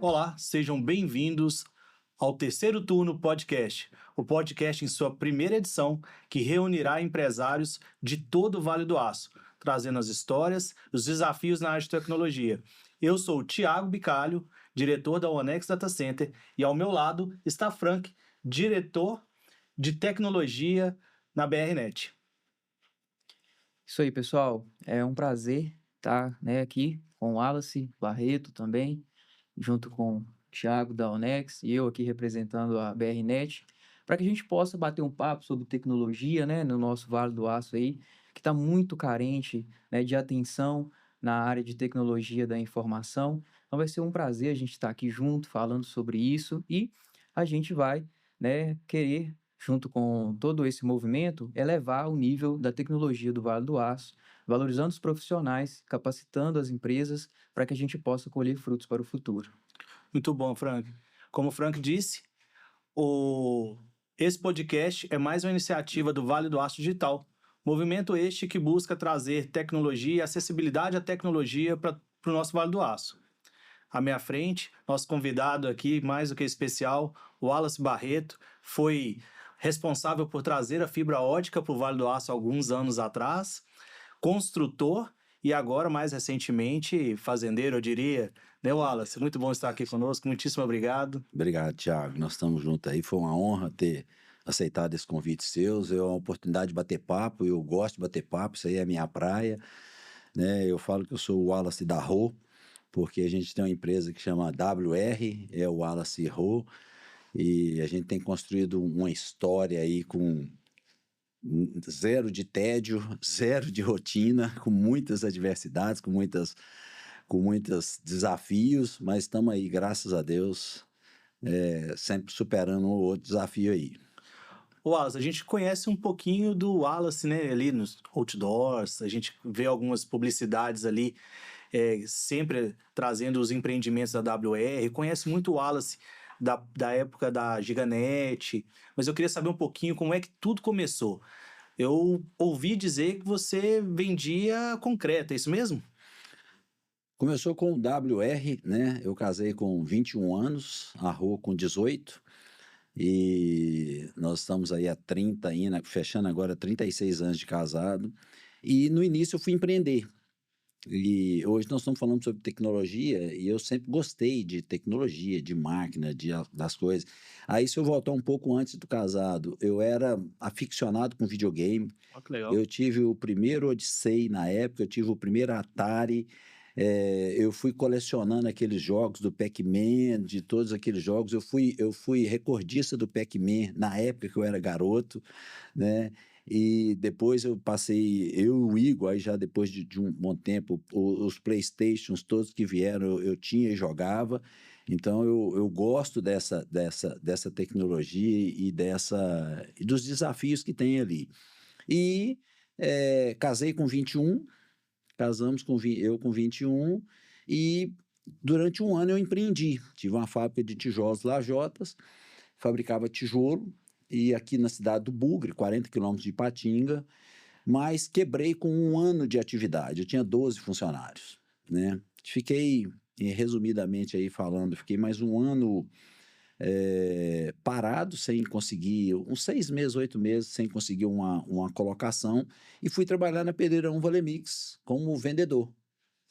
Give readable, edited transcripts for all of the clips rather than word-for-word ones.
Olá, sejam bem-vindos ao Terceiro Turno Podcast, o podcast em sua primeira edição que reunirá empresários de todo o Vale do Aço, trazendo as histórias e os desafios na área de tecnologia. Eu sou o Thiago Bicalho, diretor da Onex Data Center, e ao meu lado está Frank, diretor de tecnologia na BRnet. Isso aí, pessoal. É um prazer estar, aqui com o Wallace Barreto também, junto com o Thiago da Onex e eu aqui representando a BRnet, para que a gente possa bater um papo sobre tecnologia, no nosso Vale do Aço aí, que está muito carente, de atenção na área de tecnologia da informação. Então vai ser um prazer a gente estar aqui junto falando sobre isso e a gente vai, querer junto com todo esse movimento, elevar o nível da tecnologia do Vale do Aço, valorizando os profissionais, capacitando as empresas para que a gente possa colher frutos para o futuro. Muito bom, Frank. Como o Frank disse, esse podcast é mais uma iniciativa do Vale do Aço Digital, movimento este que busca trazer tecnologia e acessibilidade à tecnologia para o nosso Vale do Aço. À minha frente, nosso convidado aqui, mais do que especial, o Wallace Barreto, foi responsável por trazer a fibra ótica para o Vale do Aço alguns anos atrás, construtor e agora, mais recentemente, fazendeiro, eu diria. Né, Wallace? Muito bom estar aqui conosco, muitíssimo obrigado. Obrigado, Thiago. Nós estamos juntos aí. Foi uma honra ter aceitado esse convite seu. É uma oportunidade de bater papo. Eu gosto de bater papo, isso aí é a minha praia. Né? Eu falo que eu sou o Wallace da Rô, porque a gente tem uma empresa que chama WR, é o Wallace Rô, e a gente tem construído uma história aí com zero de tédio, zero de rotina, com muitas adversidades, com muitos desafios, mas estamos aí, graças a Deus, sempre superando um ou outro desafio aí. Wallace, a gente conhece um pouquinho do Wallace, né, ali nos outdoors, a gente vê algumas publicidades ali, sempre trazendo os empreendimentos da WR, conhece muito o Wallace da época da Giganet, mas eu queria saber um pouquinho como é que tudo começou. Eu ouvi dizer que você vendia concreto, é isso mesmo? Começou com o WR, né? Eu casei com 21 anos, a Rô com 18, e nós estamos aí há 30, fechando agora 36 anos de casado. E no início eu fui empreender. E hoje nós estamos falando sobre tecnologia e eu sempre gostei de tecnologia, de máquina, das coisas. Aí, se eu voltar um pouco antes do casado, eu era aficionado com videogame. Que legal. Eu tive o primeiro Odyssey na época, eu tive o primeiro Atari. Eu fui colecionando aqueles jogos do Pac-Man, de todos aqueles jogos. Eu fui recordista do Pac-Man na época que eu era garoto, né? E depois eu e o Igor, aí já depois de um bom tempo, os Playstations todos que vieram eu tinha e jogava. Então eu gosto dessa tecnologia e dos desafios que tem ali. E casei com 21, eu com 21, e durante um ano eu empreendi. Tive uma fábrica de tijolos lajotas, fabricava tijolo, e aqui na cidade do Bugre, 40 quilômetros de Ipatinga, mas quebrei com um ano de atividade. Eu tinha 12 funcionários, né? Fiquei, resumidamente aí falando, fiquei mais um ano parado, sem conseguir, uns 6 meses, 8 meses, sem conseguir uma colocação, e fui trabalhar na Pedreirão Valemix como vendedor.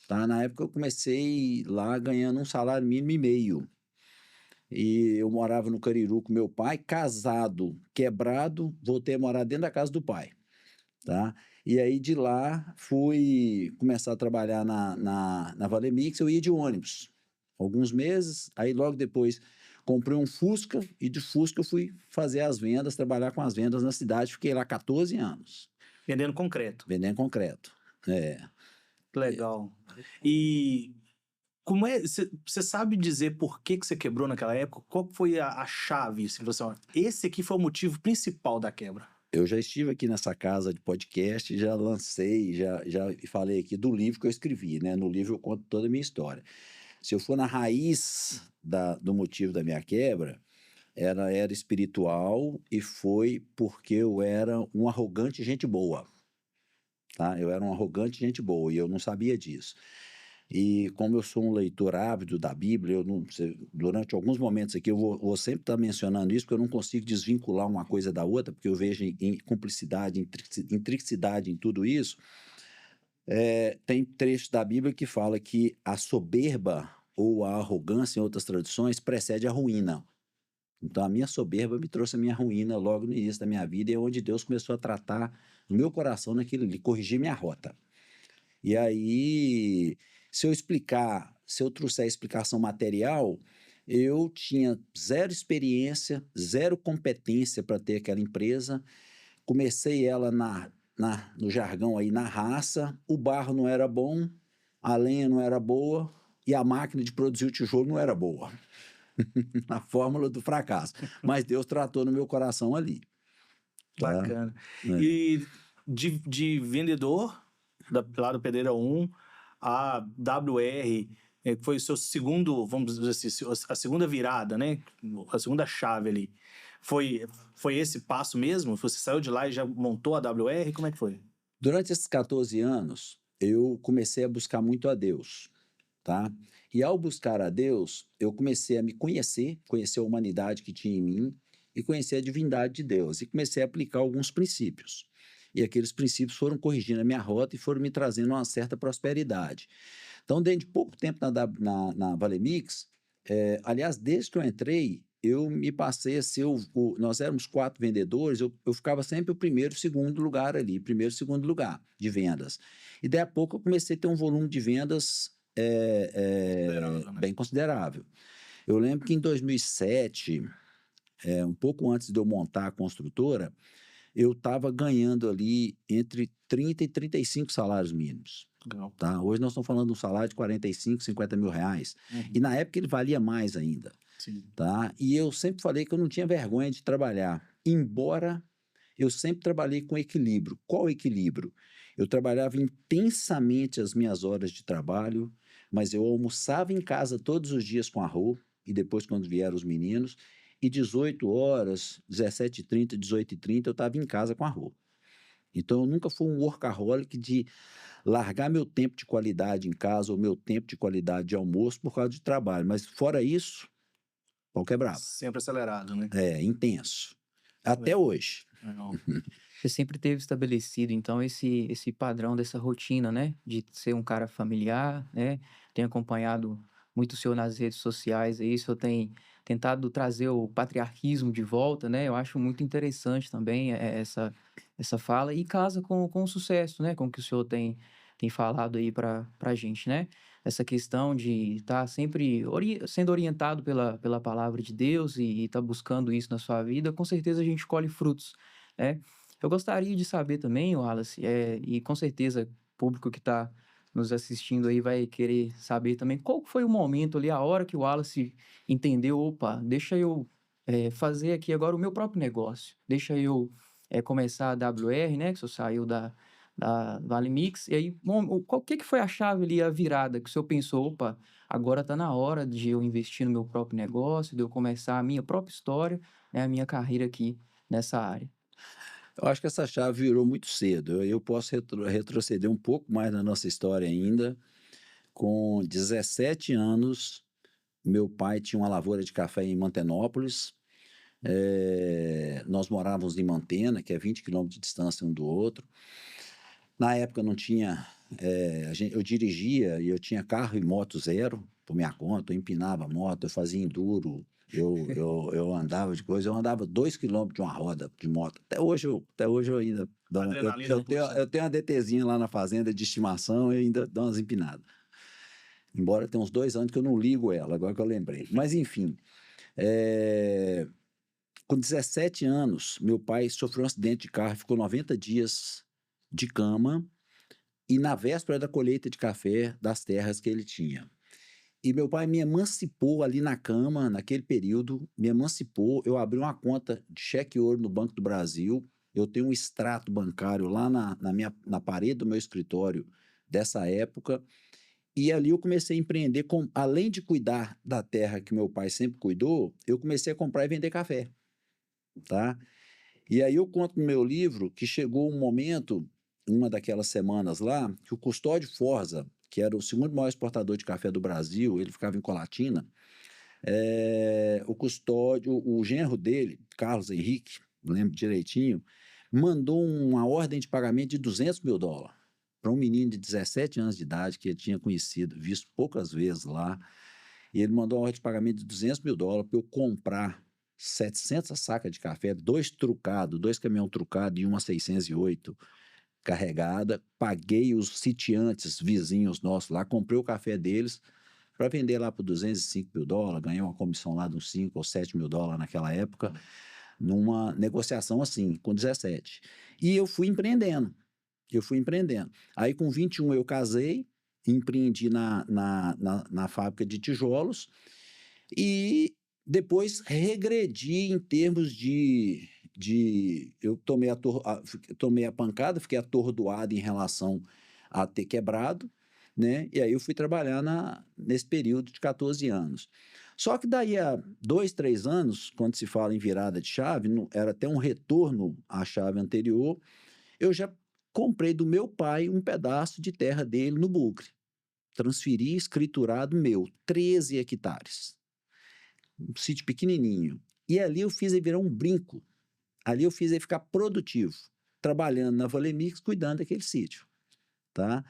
Tá? Na época eu comecei lá ganhando um salário mínimo e meio. E eu morava no Cariru com meu pai, casado, quebrado, voltei a morar dentro da casa do pai. Tá? E aí de lá fui começar a trabalhar na Valemix. Eu ia de ônibus alguns meses, aí logo depois comprei um Fusca, e de Fusca eu fui fazer as vendas, trabalhar com as vendas na cidade. Fiquei lá 14 anos. Vendendo concreto. Vendendo concreto. Legal. E como é, você sabe dizer por que você quebrou naquela época? Qual foi a chave? Assim, você, ó, esse aqui foi o motivo principal da quebra. Eu já estive aqui nessa casa de podcast, já lancei, já falei aqui do livro que eu escrevi, né? No livro eu conto toda a minha história. Se eu for na raiz do motivo da minha quebra, ela era espiritual, e foi porque eu era um arrogante gente boa. Tá? Eu era um arrogante gente boa e eu não sabia disso. E como eu sou um leitor ávido da Bíblia, eu não, durante alguns momentos aqui eu vou sempre estar mencionando isso, porque eu não consigo desvincular uma coisa da outra, porque eu vejo em cumplicidade, intricidade em tudo isso. Tem trecho da Bíblia que fala que a soberba ou a arrogância, em outras traduções, precede a ruína. Então, a minha soberba me trouxe a minha ruína logo no início da minha vida, e é onde Deus começou a tratar no meu coração naquilo ali, corrigir minha rota. E aí, se eu trouxer a explicação material, eu tinha zero experiência, zero competência para ter aquela empresa. Comecei ela no jargão aí, na raça, o barro não era bom, a lenha não era boa e a máquina de produzir o tijolo não era boa. A fórmula do fracasso. Mas Deus tratou no meu coração ali. Tá? Bacana. É. E de vendedor, lá do Pedreira 1, a WR, que foi o seu segundo, vamos dizer assim, a segunda virada, né? A segunda chave ali. Foi esse passo mesmo? Você saiu de lá e já montou a WR? Como é que foi? Durante esses 14 anos, eu comecei a buscar muito a Deus, tá? E ao buscar a Deus, eu comecei a me conhecer a humanidade que tinha em mim e conhecer a divindade de Deus. E comecei a aplicar alguns princípios. E aqueles princípios foram corrigindo a minha rota e foram me trazendo uma certa prosperidade. Então, dentro de pouco tempo na Valemix, aliás, desde que eu entrei, eu me passei a ser nós éramos 4 vendedores, eu ficava sempre o primeiro, segundo lugar ali, primeiro, segundo lugar de vendas. E daí a pouco eu comecei a ter um volume de vendas Considerável, né? bem considerável. Eu lembro que em 2007, um pouco antes de eu montar a construtora, eu estava ganhando ali entre 30 e 35 salários mínimos. Legal. Tá? Hoje nós estamos falando de um salário de 45, 50 mil reais. E na época ele valia mais ainda. Sim. Tá? E eu sempre falei que eu não tinha vergonha de trabalhar, embora eu sempre trabalhei com equilíbrio. Qual equilíbrio? Eu trabalhava intensamente as minhas horas de trabalho, mas eu almoçava em casa todos os dias com a Rô, e depois quando vieram os meninos, e 18 horas, 17h30, 18h30, eu estava em casa com a Rô. Então eu nunca fui um workaholic de largar meu tempo de qualidade em casa ou meu tempo de qualidade de almoço por causa de trabalho. Mas fora isso, pau quebrava. Sempre acelerado, né? Intenso. Até hoje. Legal. Você sempre teve estabelecido, então, esse padrão dessa rotina, né? De ser um cara familiar, né? Tenho acompanhado muito o senhor nas redes sociais, aí o senhor tem tentado trazer o patriarquismo de volta, né? Eu acho muito interessante também essa fala e casa com o sucesso, né? Com o que o senhor tem falado aí para a gente, né? Essa questão de estar sempre sendo orientado pela palavra de Deus e estar buscando isso na sua vida, com certeza a gente colhe frutos, né? Eu gostaria de saber também, Wallace, e com certeza o público que está nos assistindo aí vai querer saber também, qual foi o momento ali, a hora que o Wallace entendeu, opa, deixa eu fazer aqui agora o meu próprio negócio, deixa eu começar a WR, né, que o senhor saiu da Vale Mix, e aí, o que foi a chave ali, a virada, que o senhor pensou, opa, agora está na hora de eu investir no meu próprio negócio, de eu começar a minha própria história, né, a minha carreira aqui nessa área. Eu acho que essa chave virou muito cedo. Eu posso retroceder um pouco mais na nossa história ainda. Com 17 anos, meu pai tinha uma lavoura de café em Mantenópolis. Nós morávamos em Mantena, que é 20 quilômetros de distância um do outro. Na época não tinha. Eu dirigia e eu tinha carro e moto zero por minha conta. Eu empinava a moto, eu fazia enduro, eu andava de coisa. Eu andava 2 quilômetros de uma roda de moto. Até hoje eu ainda dou Adrenalina eu tenho uma DTzinha lá na fazenda de estimação e ainda dou umas empinadas. Embora tenha uns 2 anos que eu não ligo ela, agora que eu lembrei. Mas enfim, com 17 anos, meu pai sofreu um acidente de carro, ficou 90 dias de cama. E na véspera da colheita de café das terras que ele tinha. E meu pai me emancipou ali na cama, naquele período, me emancipou. Eu abri uma conta de cheque ouro no Banco do Brasil. Eu tenho um extrato bancário lá na parede do meu escritório dessa época. E ali eu comecei a empreender, além de cuidar da terra que meu pai sempre cuidou, eu comecei a comprar e vender café. Tá? E aí eu conto no meu livro que chegou um momento, uma daquelas semanas lá, que o Custódio Forza, que era o segundo maior exportador de café do Brasil, ele ficava em Colatina, o custódio, o genro dele, Carlos Henrique, lembro direitinho, mandou uma ordem de pagamento de $200 mil para um menino de 17 anos de idade que ele tinha conhecido, visto poucas vezes lá, e ele mandou uma ordem de pagamento de $200 mil para eu comprar 700 sacas de café, 2 caminhão trucado e uma 608 carregada, paguei os sitiantes vizinhos nossos lá, comprei o café deles para vender lá por $205 mil, ganhei uma comissão lá de uns 5 ou 7 mil dólares naquela época, numa negociação assim, com 17. E eu fui empreendendo. Aí com 21 eu casei, empreendi na fábrica de tijolos e depois regredi em termos eu tomei a pancada, fiquei atordoado em relação a ter quebrado, né? E aí eu fui trabalhar nesse período de 14 anos. Só que daí a 2, 3 anos, quando se fala em virada de chave, era até um retorno à chave anterior, eu já comprei do meu pai um pedaço de terra dele no Bucre. Transferi, escriturado meu, 13 hectares. Um sítio pequenininho. E ali eu fiz ele virar um brinco. Ali eu fiz ele ficar produtivo, trabalhando na Valemix, cuidando daquele sítio, tá?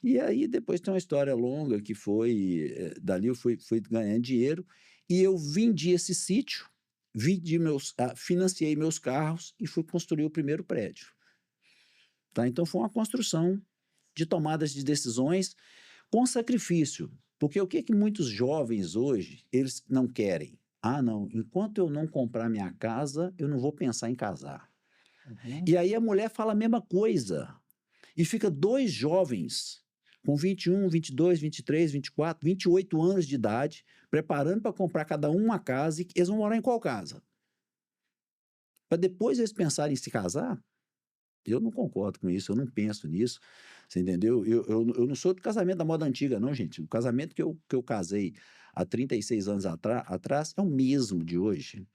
E aí depois tem uma história longa que dali eu fui ganhando dinheiro e eu vendi esse sítio, financiei meus carros e fui construir o primeiro prédio, tá? Então foi uma construção de tomadas de decisões com sacrifício, porque o que muitos jovens hoje, eles não querem? Ah, não, enquanto eu não comprar minha casa, eu não vou pensar em casar. Uhum. E aí a mulher fala a mesma coisa. E fica 2 jovens, com 21, 22, 23, 24, 28 anos de idade, preparando para comprar cada um uma casa, e eles vão morar em qual casa? Para depois eles pensarem em se casar? Eu não concordo com isso, eu não penso nisso, você entendeu? Eu não sou do casamento da moda antiga, não, gente. O casamento que eu casei há 36 anos atrás é o mesmo de hoje,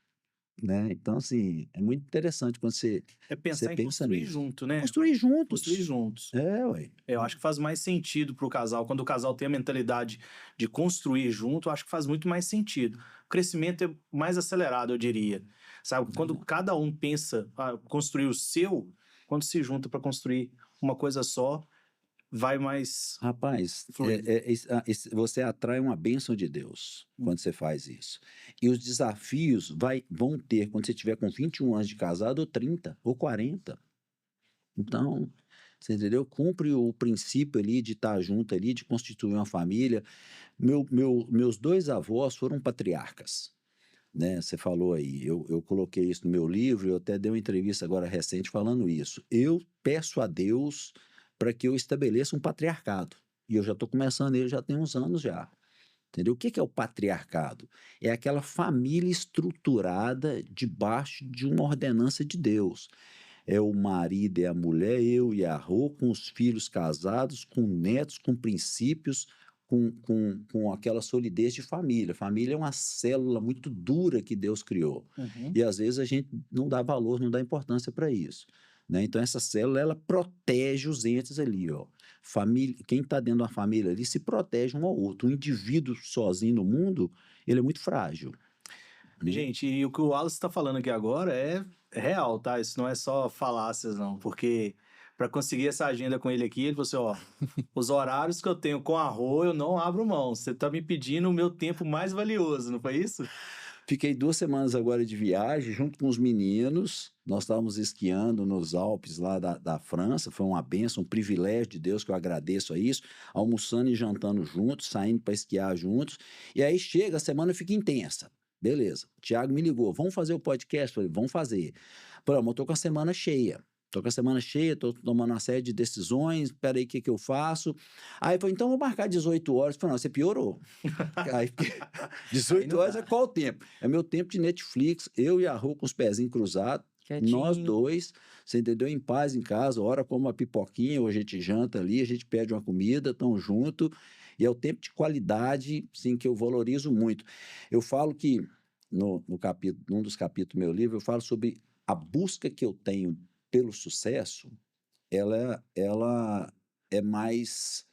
né? Então, assim, é muito interessante quando você Pensar em pensa construir nisso. junto, né? Construir juntos. Construir juntos. Ué. Eu acho que faz mais sentido para o casal. Quando o casal tem a mentalidade de construir junto, eu acho que faz muito mais sentido. O crescimento é mais acelerado, eu diria. Sabe? Quando cada um pensa construir o seu, quando se junta para construir uma coisa só, vai mais Rapaz, fluido. você atrai uma bênção de Deus quando você faz isso. E os desafios vão ter quando você tiver com 21 anos de casado, ou 30, ou 40. Então, você entendeu? Cumpre o princípio ali de estar junto ali, de constituir uma família. Meus 2 avós foram patriarcas, né? Você falou aí, eu coloquei isso no meu livro, eu até dei uma entrevista agora recente falando isso. Eu peço a Deus para que eu estabeleça um patriarcado. E eu já estou começando ele já tem uns anos já. Entendeu? O que é o patriarcado? É aquela família estruturada debaixo de uma ordenança de Deus. É o marido e a mulher, eu e a Rô, com os filhos casados, com netos, com princípios, com aquela solidez de família. Família é uma célula muito dura que Deus criou. Uhum. E às vezes a gente não dá valor, não dá importância para isso, né? Então essa célula, ela protege os entes ali, ó. Família, quem está dentro da família ali se protege um ao outro. Um indivíduo sozinho no mundo, ele é muito frágil, né? Gente, e o que o Wallace está falando aqui agora é real, tá? Isso não é só falácias, não. Porque para conseguir essa agenda com ele aqui, ele falou assim: ó, os horários que eu tenho com a Rô, eu não abro mão. Você tá me pedindo o meu tempo mais valioso, não foi isso? Fiquei 2 semanas agora de viagem, junto com os meninos. Nós estávamos esquiando nos Alpes lá da França. Foi uma bênção, um privilégio de Deus, que eu agradeço a isso. Almoçando e jantando juntos, saindo para esquiar juntos. E aí chega, a semana fica intensa. Beleza. O Thiago me ligou, vamos fazer o podcast? Falei, vamos fazer. Falei, eu tô com a semana cheia. Tô com a semana cheia, tô tomando uma série de decisões, peraí, o que eu faço? Aí falou, então vou marcar 18 horas. Falei, não, você piorou. Aí, 18 horas é qual o tempo? É meu tempo de Netflix, eu e a Rô com os pezinhos cruzados, nós Quietinho. dois, você entendeu? Em paz em casa, hora como uma pipoquinha, ou a gente janta ali, a gente pede uma comida, tão junto, e é o tempo de qualidade, sim, que eu valorizo muito. Eu falo que, num dos capítulos do meu livro, eu falo sobre a busca que eu tenho pelo sucesso, ela é mais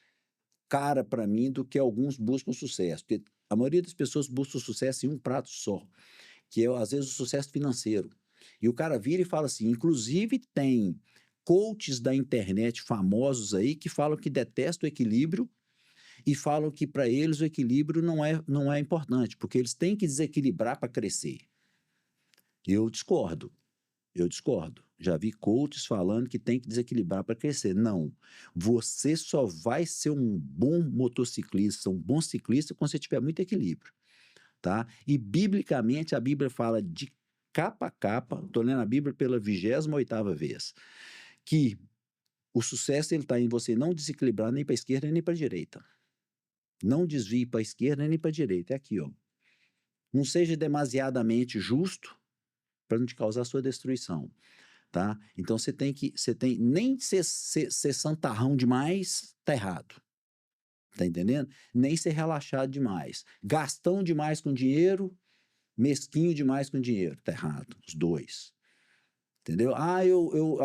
cara para mim do que alguns buscam sucesso. Porque a maioria das pessoas busca o sucesso em um prato só, que é, às vezes, o sucesso financeiro. E o cara vira e fala assim, inclusive tem coaches da internet famosos aí que falam que detestam o equilíbrio e falam que para eles o equilíbrio não é importante, porque eles têm que desequilibrar para crescer. Eu discordo. Eu discordo. Já vi coaches falando que tem que desequilibrar para crescer. Não. Você só vai ser um bom motociclista, um bom ciclista, quando você tiver muito equilíbrio, tá? E, biblicamente, a Bíblia fala de capa a capa, estou lendo a Bíblia pela 28ª vez, que o sucesso está em você não desequilibrar nem para a esquerda nem para a direita. Não desvie para a esquerda nem para a direita. É aqui, ó. Não seja demasiadamente justo para não te causar sua destruição. Tá? Então você tem nem ser santarrão demais, tá errado. Tá entendendo? Nem ser relaxado demais. Gastão demais com dinheiro, mesquinho demais com dinheiro, tá errado. Os dois. Entendeu? Ah,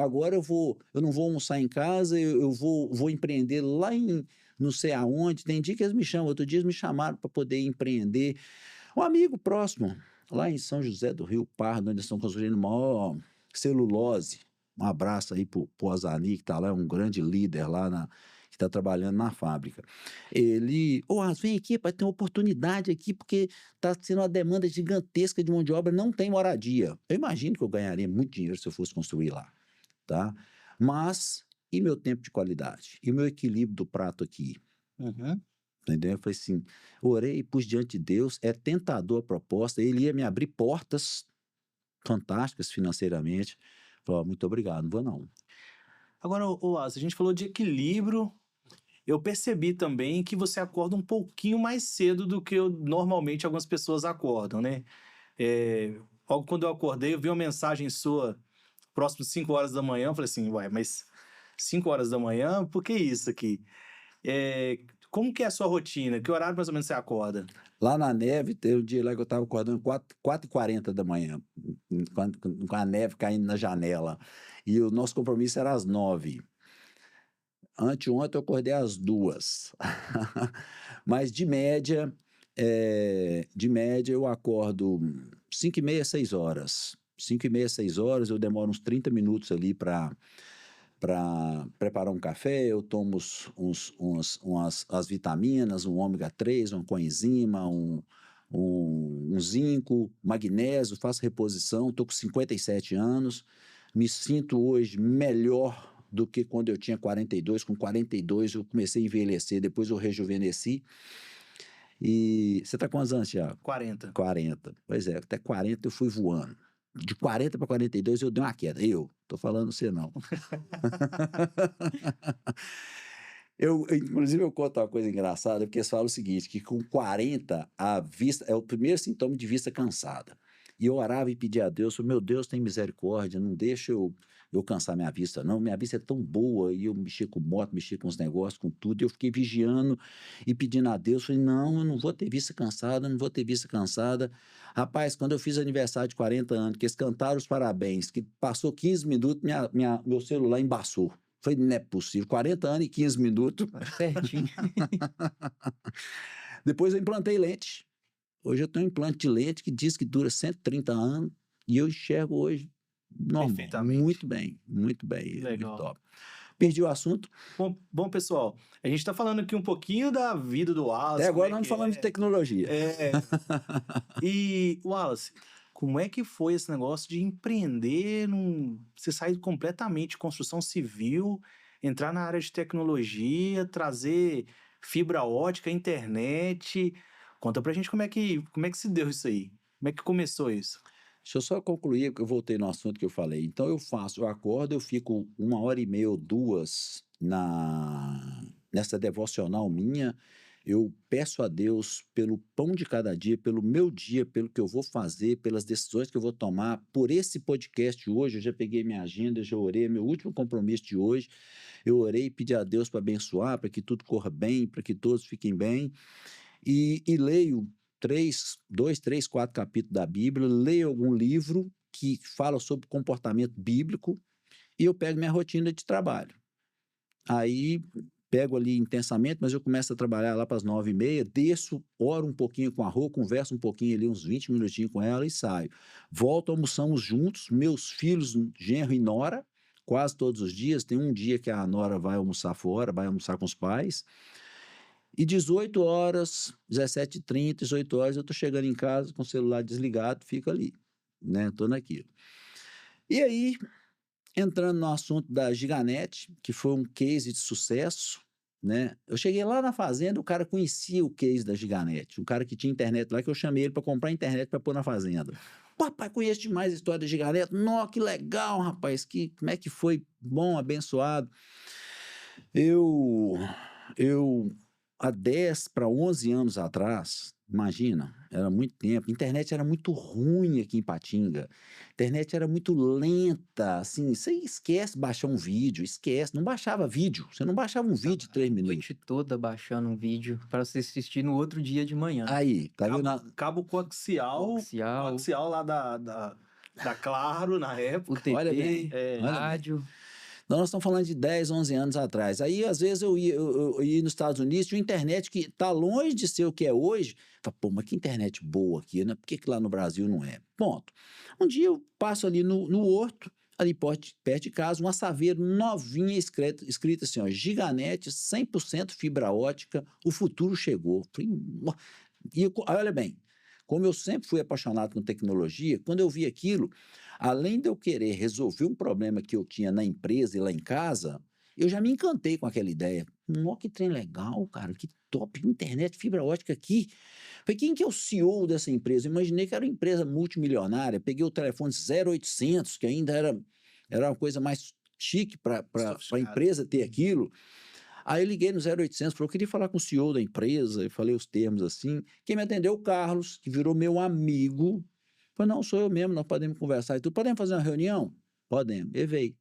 agora eu não vou almoçar em casa, eu vou empreender lá em não sei aonde. Tem dia que eles me chamam, outro dia eles me chamaram para poder empreender. Um amigo próximo, lá em São José do Rio Pardo, onde eles estão construindo maior celulose. Um abraço aí pro Azani, que está lá, é um grande líder lá que está trabalhando na fábrica. Ele, vem aqui para ter uma oportunidade aqui, porque está sendo uma demanda gigantesca de mão de obra, não tem moradia. Eu imagino que eu ganharia muito dinheiro se eu fosse construir lá, tá? Mas, e meu tempo de qualidade? E o meu equilíbrio do prato aqui? Uhum. Entendeu? Eu falei assim, orei e pus diante de Deus, é tentador a proposta, ele ia me abrir portas fantásticas financeiramente. Falei, muito obrigado, não vou não. Agora, Asa, a gente falou de equilíbrio. Eu percebi também que você acorda um pouquinho mais cedo do que normalmente algumas pessoas acordam, né? Logo quando eu acordei, eu vi uma mensagem sua próximo de 5 horas da manhã. Eu falei assim, ué, mas 5 horas da manhã? Por que isso aqui? Como que é a sua rotina? Que horário mais ou menos você acorda? Lá na neve, teve um dia lá que eu estava acordando 4h40 da manhã, com a neve caindo na janela. E o nosso compromisso era às 9h. Anteontem eu acordei às 2h. Mas de média eu acordo 5h30, 6h. 5h30, 6h, eu demoro uns 30 minutos ali para preparar um café. Eu tomo as vitaminas, um ômega 3, uma coenzima, um zinco, magnésio, faço reposição. Estou com 57 anos, me sinto hoje melhor do que quando eu tinha 42. Com 42 eu comecei a envelhecer, depois eu rejuvenesci. E você está com quantos anos, Thiago? 40. 40. Pois é, até 40 eu fui voando. De 40 para 42 eu dei uma queda. Tô falando você não. Inclusive, eu conto uma coisa engraçada, porque eles falam o seguinte, que com 40 a vista é o primeiro sintoma de vista cansada. E eu orava e pedia a Deus, meu Deus, tem misericórdia, não deixa eu cansar minha vista, não. Minha vista é tão boa, e eu mexi com moto, mexi com os negócios, com tudo, e eu fiquei vigiando e pedindo a Deus, falei, não, eu não vou ter vista cansada, não vou ter vista cansada. Rapaz, quando eu fiz aniversário de 40 anos, que eles cantaram os parabéns, que passou 15 minutos, meu celular embaçou. Falei, não é possível, 40 anos e 15 minutos. Certinho. Depois eu implantei lente. Hoje eu tenho um implante de lente que diz que dura 130 anos e eu enxergo hoje normal. Perfeitamente. Muito bem, muito bem. Legal. Muito top. Perdi o assunto. Bom, pessoal, a gente está falando aqui um pouquinho da vida do Wallace. Até agora nós falamos de tecnologia. E, Wallace, como é que foi esse negócio de empreender? Você sair completamente de construção civil, entrar na área de tecnologia, trazer fibra ótica, internet. Conta pra gente como é que se deu isso aí. Como é que começou isso? Deixa eu só concluir, porque eu voltei no assunto que eu falei. Então, eu acordo, eu fico 1h30 ou 2 nessa devocional minha. Eu peço a Deus pelo pão de cada dia, pelo meu dia, pelo que eu vou fazer, pelas decisões que eu vou tomar, por esse podcast hoje. Eu já peguei minha agenda, já orei, meu último compromisso de hoje. Eu orei e pedi a Deus para abençoar, para que tudo corra bem, para que todos fiquem bem. E leio 2, 3, 4 capítulos da Bíblia, leio algum livro que fala sobre comportamento bíblico e eu pego minha rotina de trabalho. Aí pego ali intensamente, mas eu começo a trabalhar lá para as 9h30, desço, oro um pouquinho com a Rô, converso um pouquinho ali, uns 20 minutinhos com ela e saio. Volto, almoçamos juntos, meus filhos, genro e nora, quase todos os dias. Tem um dia que a nora vai almoçar fora, vai almoçar com os pais. E 18 horas, 17h30, 18 horas, eu estou chegando em casa com o celular desligado, fico ali, né? Estou naquilo. E aí, entrando no assunto da Giganet, que foi um case de sucesso, né? Eu cheguei lá na fazenda, o cara conhecia o case da Giganet, um cara que tinha internet lá, que eu chamei ele para comprar internet para pôr na fazenda. Papai, conheço demais a história da Giganet. Nossa, que legal, rapaz, como é que foi bom, abençoado. Eu há 10 para 11 anos atrás, imagina, era muito tempo, a internet era muito ruim aqui em Patinga, a internet era muito lenta, assim, você esquece baixar um vídeo, esquece, não baixava vídeo, você não baixava um vídeo de 3 A minutos. noite toda baixando um vídeo para você assistir no outro dia de manhã. Aí, tá vendo? Cabo coaxial lá da Claro, na época. Olha bem, UTP, olha bem. rádio. Então, nós estamos falando de 10, 11 anos atrás. Aí, às vezes, eu ia nos Estados Unidos, tinha uma internet que está longe de ser o que é hoje. Falei, pô, mas que internet boa aqui, né? Por que lá no Brasil não é? Ponto. Um dia eu passo ali no Horto, ali perto de casa, uma saveira novinha escrita assim, ó, Giganet, 100% fibra ótica, o futuro chegou. Falei, olha bem, como eu sempre fui apaixonado com tecnologia, quando eu vi aquilo, além de eu querer resolver um problema que eu tinha na empresa e lá em casa, eu já me encantei com aquela ideia. Nossa, que trem legal, cara, que top, internet, fibra ótica aqui. Falei, quem que é o CEO dessa empresa? Eu imaginei que era uma empresa multimilionária, peguei o telefone 0800, que ainda era uma coisa mais chique para a empresa ter aquilo. Aí eu liguei no 0800, falou, eu queria falar com o CEO da empresa, eu falei os termos assim. Quem me atendeu, o Carlos, que virou meu amigo. Falei, não, sou eu mesmo, nós podemos conversar e tudo. Podemos fazer uma reunião? Podemos. Ele veio.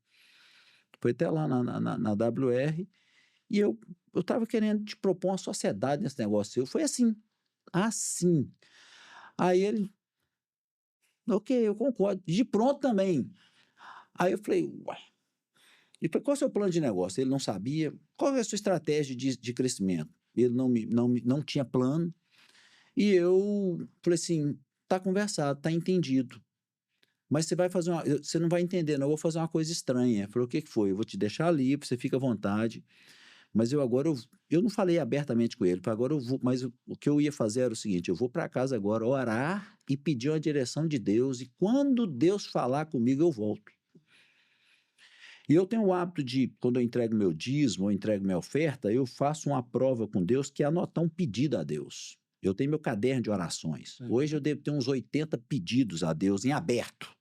Foi até lá na WR e eu estava querendo te propor uma sociedade nesse negócio. Foi assim. Aí ele, ok, eu concordo. De pronto também. Aí eu falei, uai. E falei, qual é o seu plano de negócio? Ele não sabia. Qual é a sua estratégia de crescimento? Ele não tinha plano. E eu falei assim, tá conversado, tá entendido. Mas você não vai entender, não, eu vou fazer uma coisa estranha. Ele falou, o que foi? Eu vou te deixar ali, você fica à vontade. Mas eu não falei abertamente com ele, agora eu vou, mas o que eu ia fazer era o seguinte, eu vou para casa agora orar e pedir uma direção de Deus, e quando Deus falar comigo, eu volto. E eu tenho o hábito de, quando eu entrego meu dízimo, ou entrego minha oferta, eu faço uma prova com Deus, que é anotar um pedido a Deus. Eu tenho meu caderno de orações. Hoje eu devo ter uns 80 pedidos a Deus em aberto.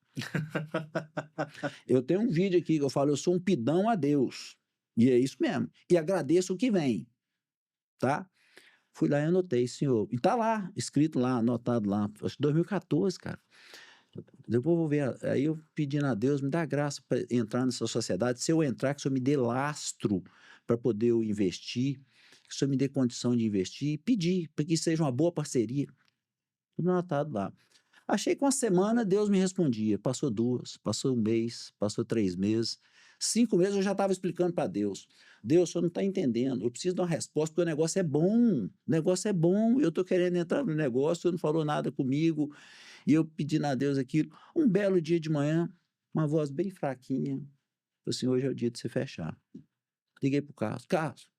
Eu tenho um vídeo aqui que eu falo, eu sou um pidão a Deus. E é isso mesmo. E agradeço o que vem. Tá? Fui lá e anotei, senhor. E tá lá, escrito lá, anotado lá. Acho que 2014, cara. Depois eu vou ver. Aí eu pedindo a Deus, me dá graça para entrar nessa sociedade. Se eu entrar, que o senhor me dê lastro para poder eu investir. Que o senhor me dê condição de investir. E pedir, para que seja uma boa parceria. Tudo anotado lá. Achei que uma semana Deus me respondia. Passou 2, passou 1 mês, passou 3 meses. 5 meses eu já estava explicando para Deus. Deus, o senhor não está entendendo. Eu preciso de uma resposta, porque o negócio é bom. O negócio é bom. Eu estou querendo entrar no negócio, o senhor não falou nada comigo. E eu pedindo a Deus aquilo. Um belo dia de manhã, uma voz bem fraquinha. Falei assim, hoje é o dia de você fechar. Liguei para o Carlos. Carlos,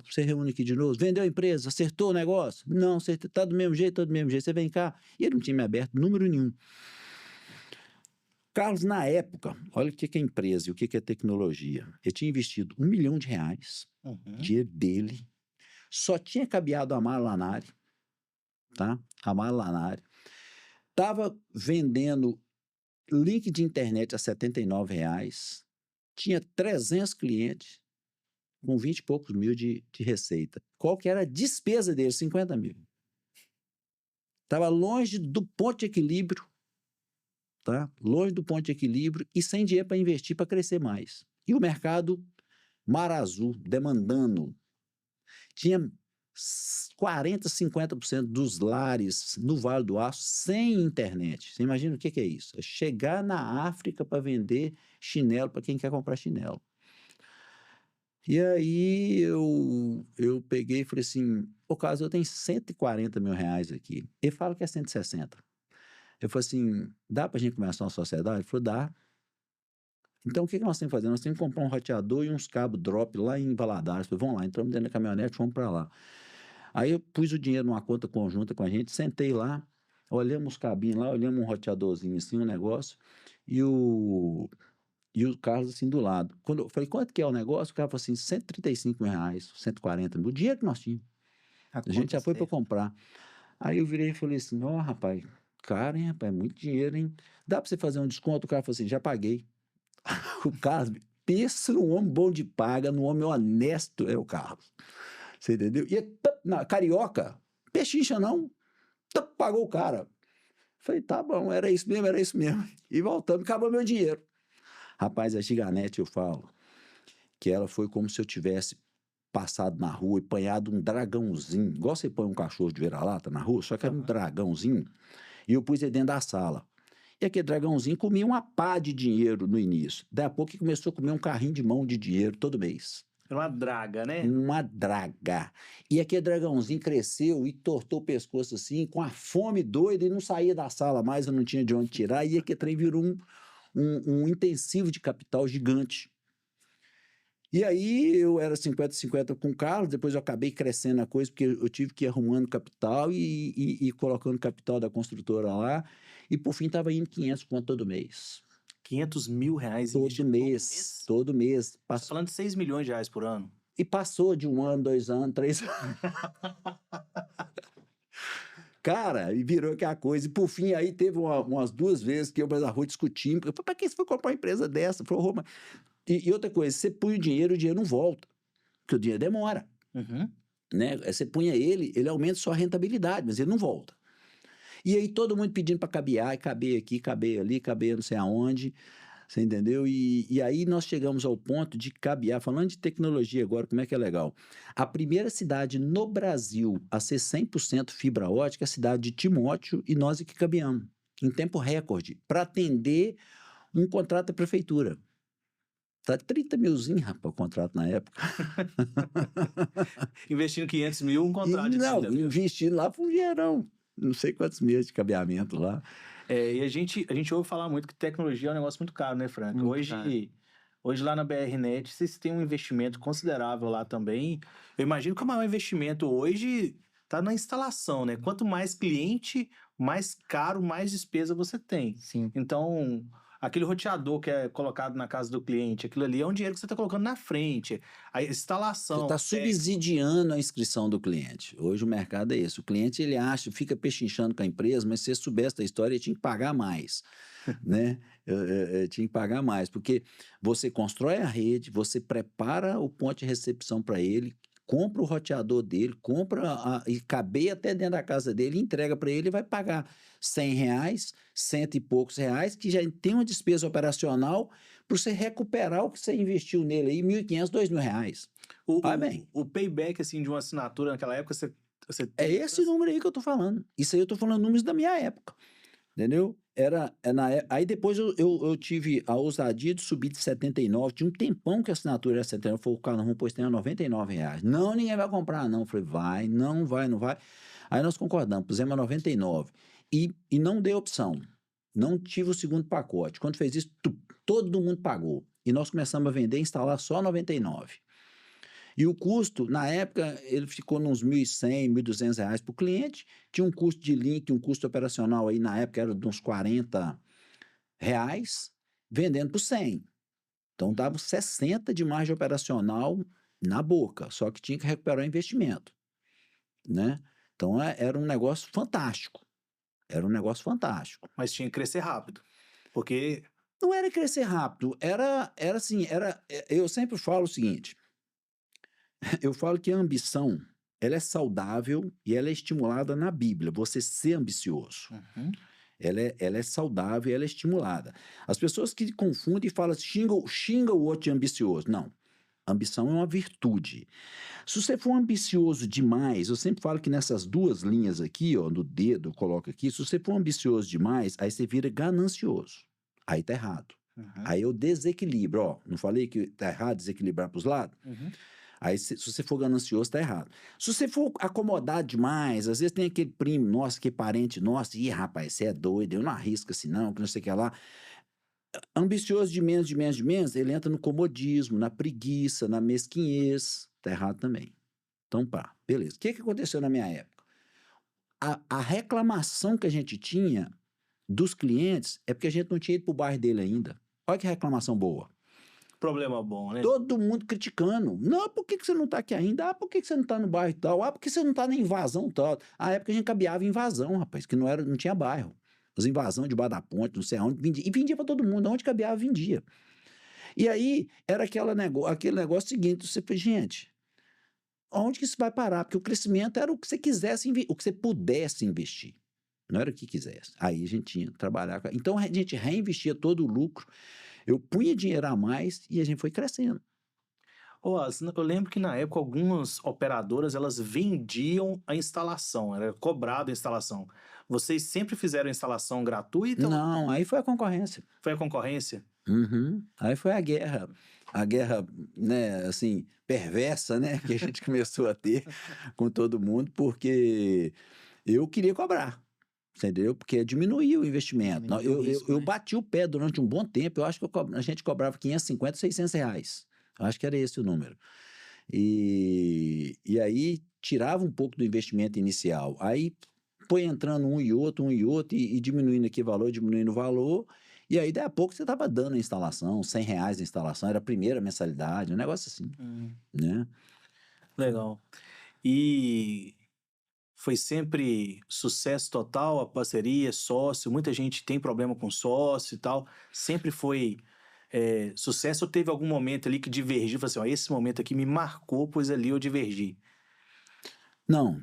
você reúne aqui de novo? Vendeu a empresa? Acertou o negócio? Não, acertou. Está do mesmo jeito, está do mesmo jeito. Você vem cá. E ele não tinha me aberto número nenhum. Carlos, na época, olha o que é empresa e o que é tecnologia. Ele tinha investido R$1 milhão, dinheiro dele. Só tinha cabeado a Amaro Lanari, tá? Amaro Lanari. Estava vendendo link de internet a R$79. Tinha 300 clientes com 20 e poucos mil de receita. Qual que era a despesa dele? 50 mil. Estava longe do ponto de equilíbrio, tá? Longe do ponto de equilíbrio e sem dinheiro para investir para crescer mais. E o mercado mar azul, demandando. Tinha 40%, 50% dos lares no Vale do Aço sem internet. Você imagina o que é isso? É chegar na África para vender chinelo para quem quer comprar chinelo. E aí eu peguei e falei assim, ô Carlos, eu tenho 140 mil reais aqui. Ele fala que é 160. Eu falei assim, dá pra gente começar uma sociedade? Ele falou, dá. Então o que nós temos que fazer? Nós temos que comprar um roteador e uns cabos drop lá em Valadares. Eu falei, vamos lá, entramos dentro da caminhonete, fomos para lá. Aí eu pus o dinheiro numa conta conjunta com a gente, sentei lá, olhamos os cabinhos lá, olhamos um roteadorzinho assim, um negócio, e o Carlos assim do lado. Quando eu falei, quanto que é o negócio? O cara falou assim, 135 mil reais, 140 mil, o dinheiro que nós tínhamos. A gente já foi para comprar. Aí eu virei e falei assim, ó, rapaz, cara, hein, rapaz, é muito dinheiro, hein? Dá para você fazer um desconto? O cara falou assim, já paguei. O Carlos, pensa num homem bom de paga, num homem honesto, é o Carlos. Você entendeu? E na carioca, pechincha não, pagou o cara. Falei, tá bom, era isso mesmo, era isso mesmo. E voltamos, acabou meu dinheiro. Rapaz, a Giganete, eu falo, que ela foi como se eu tivesse passado na rua e apanhado um dragãozinho, igual você põe um cachorro de vira-lata na rua, só que era um dragãozinho, e eu pus ele dentro da sala. E aquele dragãozinho comia uma pá de dinheiro no início. Daí a pouco ele começou a comer um carrinho de mão de dinheiro todo mês. Era uma draga, né? Uma draga. E aquele dragãozinho cresceu e tortou o pescoço assim, com a fome doida, e não saía da sala mais, eu não tinha de onde tirar, e aquele trem virou um intensivo de capital gigante. E aí eu era 50-50 com o Carlos, depois eu acabei crescendo a coisa, porque eu tive que ir arrumando capital e colocando capital da construtora lá, e por fim estava indo 500 conto todo mês. 500 mil reais Todo investido mês, todo mês. Você tá falando de 6 milhões de reais por ano. E passou de 1 ano, 2 anos, 3 anos. Cara, e virou aquela coisa. E por fim, aí teve umas 2 vezes que eu e a Rua discutimos. Eu falei, para que você foi comprar uma empresa dessa? Falei, Roma. E outra coisa, você põe o dinheiro não volta. Porque o dinheiro demora. Uhum. Né? Você punha ele aumenta sua rentabilidade, mas ele não volta. E aí todo mundo pedindo para cabear, e caber aqui, caber ali, caber não sei aonde. Você entendeu? E aí nós chegamos ao ponto de cabear, falando de tecnologia agora, como é que é legal. A primeira cidade no Brasil a ser 100% fibra ótica é a cidade de Timóteo, e nós é que cabeamos, em tempo recorde, para atender um contrato da prefeitura. Tá 30 milzinho, rapaz, o contrato na época. Investindo 500 mil, um contrato de Não, 30 mil. investindo lá foi um dinheirão. Não sei quantos meses de cabeamento lá. E a gente ouve falar muito que tecnologia é um negócio muito caro, né, Frank? Muito caro. Hoje lá na BRnet, vocês têm um investimento considerável lá também. Eu imagino que o maior investimento hoje está na instalação, né? Quanto mais cliente, mais caro, mais despesa você tem. Sim. Então, aquele roteador que é colocado na casa do cliente, aquilo ali é um dinheiro que você está colocando na frente. A Você instalação. está subsidiando a inscrição do cliente. Hoje o mercado é esse. O cliente, ele acha, fica pechinchando com a empresa, mas se você soubesse da história, ele tinha que pagar mais. Né? Tinha que pagar mais, porque você constrói a rede, você prepara o ponto de recepção para ele, compra o roteador dele, e cabeia até dentro da casa dele, entrega para ele e vai pagar 100 reais, 100 e poucos reais, que já tem uma despesa operacional para você recuperar o que você investiu nele aí, 1.500, 2.000 reais. Vai bem. O payback assim, de uma assinatura naquela época, você É esse número aí que eu estou falando. Isso aí eu estou falando números da minha época. Entendeu? Aí depois eu tive a ousadia de subir de 79, tinha um tempão que a assinatura era 79, eu falei, cara, vamos pôr isso aí a 99 reais. Não, ninguém vai comprar, não. Eu falei, vai, não vai, não vai. Aí nós concordamos, pusemos a 99. E não deu opção. Não tive o segundo pacote. Quando fez isso, todo mundo pagou. E nós começamos a vender e instalar só 99. E o custo, na época, ele ficou nos 1.100, 1.200 reais para o cliente. Tinha um custo de link, um custo operacional aí, na época, era de uns 40 reais, vendendo por 100. Então, dava 60 de margem operacional na boca, só que tinha que recuperar o investimento. Né? Então, era um negócio fantástico. Era um negócio fantástico. Mas tinha que crescer rápido, porque... Não era crescer rápido, era assim, eu sempre falo o seguinte... Eu falo que a ambição, ela é saudável e ela é estimulada na Bíblia, você ser ambicioso. Uhum. Ela é saudável e ela é estimulada. As pessoas que confundem e falam, xinga o outro de ambicioso. Não, ambição é uma virtude. Se você for ambicioso demais, eu sempre falo que nessas 2 linhas aqui, ó, no dedo, eu coloco aqui, se você for ambicioso demais, aí você vira ganancioso. Aí tá errado. Uhum. Aí eu desequilibro, ó. Não falei que tá errado desequilibrar para os lados? Uhum. Aí, se você for ganancioso, tá errado. Se você for acomodado demais, às vezes tem aquele primo nosso, que é parente nosso, ih, rapaz, você é doido, eu não arrisco assim não, que não sei o que lá. Ambicioso de menos, de menos, de menos, ele entra no comodismo, na preguiça, na mesquinhez, tá errado também. Então, pá, beleza. O que aconteceu na minha época? A reclamação que a gente tinha dos clientes é porque a gente não tinha ido pro bairro dele ainda. Olha que reclamação boa. Problema bom, né? Todo mundo criticando. Não, por que você não tá aqui ainda? Ah, por que você não tá no bairro tal? Ah, por que você não tá na invasão tal? A época a gente cabeava invasão, rapaz, que não tinha bairro. As invasões debaixo da ponte, não sei aonde, vendia, e vendia para todo mundo, onde cabeava, vendia. E aí era aquele negócio seguinte, você fala, gente, onde que isso vai parar? Porque o crescimento era o que você quisesse, o que você pudesse investir. Não era o que quisesse. Aí a gente tinha que trabalhar. Então a gente reinvestia todo o lucro. Eu punha dinheiro a mais e a gente foi crescendo. Eu lembro que na época algumas operadoras elas vendiam a instalação, era cobrado a instalação. Vocês sempre fizeram a instalação gratuita ou Não, aí foi a concorrência. foi a concorrência? Uhum. Aí foi a guerra, né, assim, perversa, né, que a gente começou a ter com todo mundo, porque eu queria cobrar, entendeu? Porque diminuía o investimento. Diminuía o risco, Eu né? bati o pé durante um bom tempo, eu acho que a gente cobrava 550, R$ 600. Eu acho que era esse o número. E aí tirava um pouco do investimento inicial. Aí foi entrando um e outro, e diminuindo aqui o valor, diminuindo o valor. E aí, daí a pouco, você estava dando a instalação, R$ 100 a instalação, era a primeira mensalidade, um negócio assim, né? Legal. E foi sempre sucesso total, a parceria, sócio, muita gente tem problema com sócio e tal, sempre foi sucesso ou teve algum momento ali que divergiu, falou assim, ó, esse momento aqui me marcou, pois ali eu divergi. Não,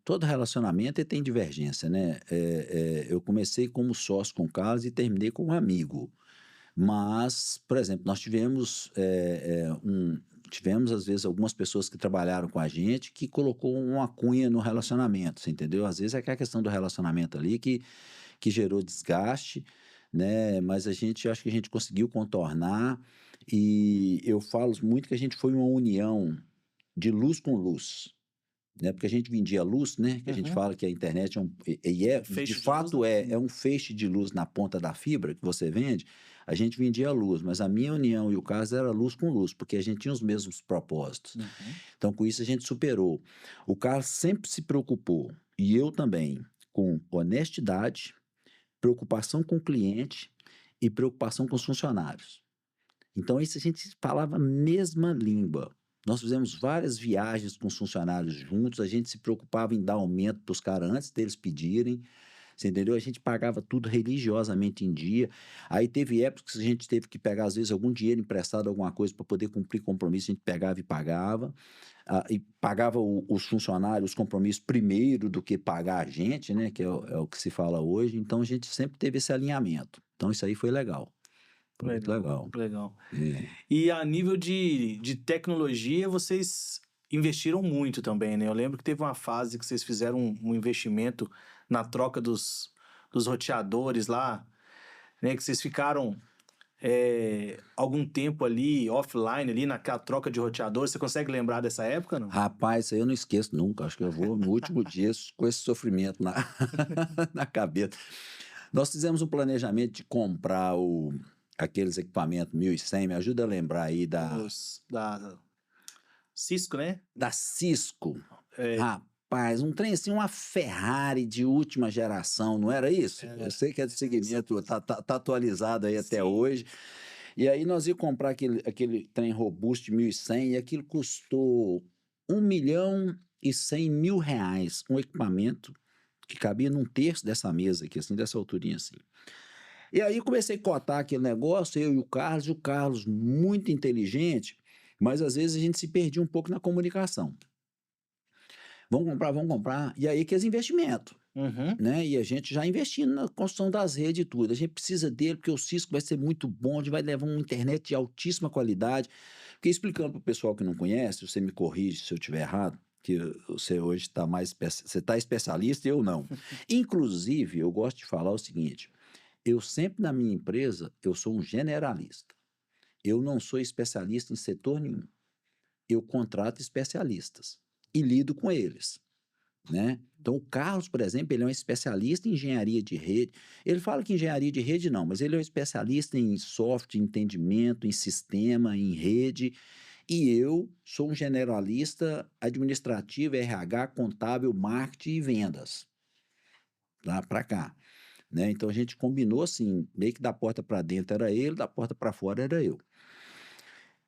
todo relacionamento tem divergência, né? Eu comecei como sócio com o Carlos e terminei como amigo. Mas, por exemplo, nós tivemos às vezes algumas pessoas que trabalharam com a gente que colocou uma cunha no relacionamento, você entendeu? Às vezes é aquela questão do relacionamento ali que gerou desgaste, né? Mas acho que a gente conseguiu contornar, e eu falo muito que a gente foi uma união de luz com luz, né? Porque a gente vendia luz, né? Que a gente Uhum. fala que a internet Feixe de de fato luz, né? é um feixe de luz na ponta da fibra que você vende. A gente vendia luz, mas a minha união e o caso era luz com luz, porque a gente tinha os mesmos propósitos. Uhum. Então, com isso, a gente superou. O Carlos sempre se preocupou, e eu também, com honestidade, preocupação com o cliente e preocupação com os funcionários. Então, isso a gente falava a mesma língua. Nós fizemos várias viagens com os funcionários juntos, a gente se preocupava em dar aumento para os caras antes deles pedirem, você entendeu? A gente pagava tudo religiosamente em dia. Aí teve épocas que a gente teve que pegar, às vezes, algum dinheiro emprestado, alguma coisa, para poder cumprir compromisso, a gente pegava e pagava. E pagava os funcionários os compromissos primeiro do que pagar a gente, né? Que é o que se fala hoje. Então, a gente sempre teve esse alinhamento. Então, isso aí foi legal. Foi muito legal. Legal. É. E a nível de tecnologia, vocês investiram muito também, né? Eu lembro que teve uma fase que vocês fizeram um investimento na troca dos roteadores lá, né? Que vocês ficaram algum tempo ali, offline, ali, naquela troca de roteador. Você consegue lembrar dessa época, não? Rapaz, isso aí eu não esqueço nunca. Acho que eu vou no último dia com esse sofrimento na cabeça. Nós fizemos um planejamento de comprar aqueles equipamentos 1100. Me ajuda a lembrar aí Da Cisco, né? da Cisco. É, Rapaz, um trem assim, uma Ferrari de última geração, não era isso? Era. Eu sei que é do segmento, tá atualizado aí até Sim. hoje. E aí nós íamos comprar aquele trem robusto de 1100, e aquilo custou R$ 1.100.000, um equipamento que cabia num terço dessa mesa aqui, assim, dessa alturinha assim. E aí comecei a cotar aquele negócio, eu e o Carlos muito inteligente, mas às vezes a gente se perdia um pouco na comunicação. Vamos comprar, e aí que é investimento, Uhum. né? E a gente já investindo na construção das redes e tudo. A gente precisa dele porque o Cisco vai ser muito bom, a gente vai levar uma internet de altíssima qualidade. Porque explicando para o pessoal que não conhece, você me corrige se eu estiver errado, que você hoje você está especialista e eu não. Inclusive, eu gosto de falar o seguinte: Eu sempre na minha empresa, eu sou um generalista. Eu não sou especialista em setor nenhum. Eu contrato especialistas e lido com eles, né? Então, o Carlos, por exemplo, ele é um especialista em engenharia de rede. Ele fala que engenharia de rede não, mas ele é um especialista em software, em entendimento, em sistema, em rede. E eu sou um generalista administrativo, RH, contábil, marketing e vendas, lá para cá, né? Então, a gente combinou assim, meio que da porta para dentro era ele, da porta para fora era eu.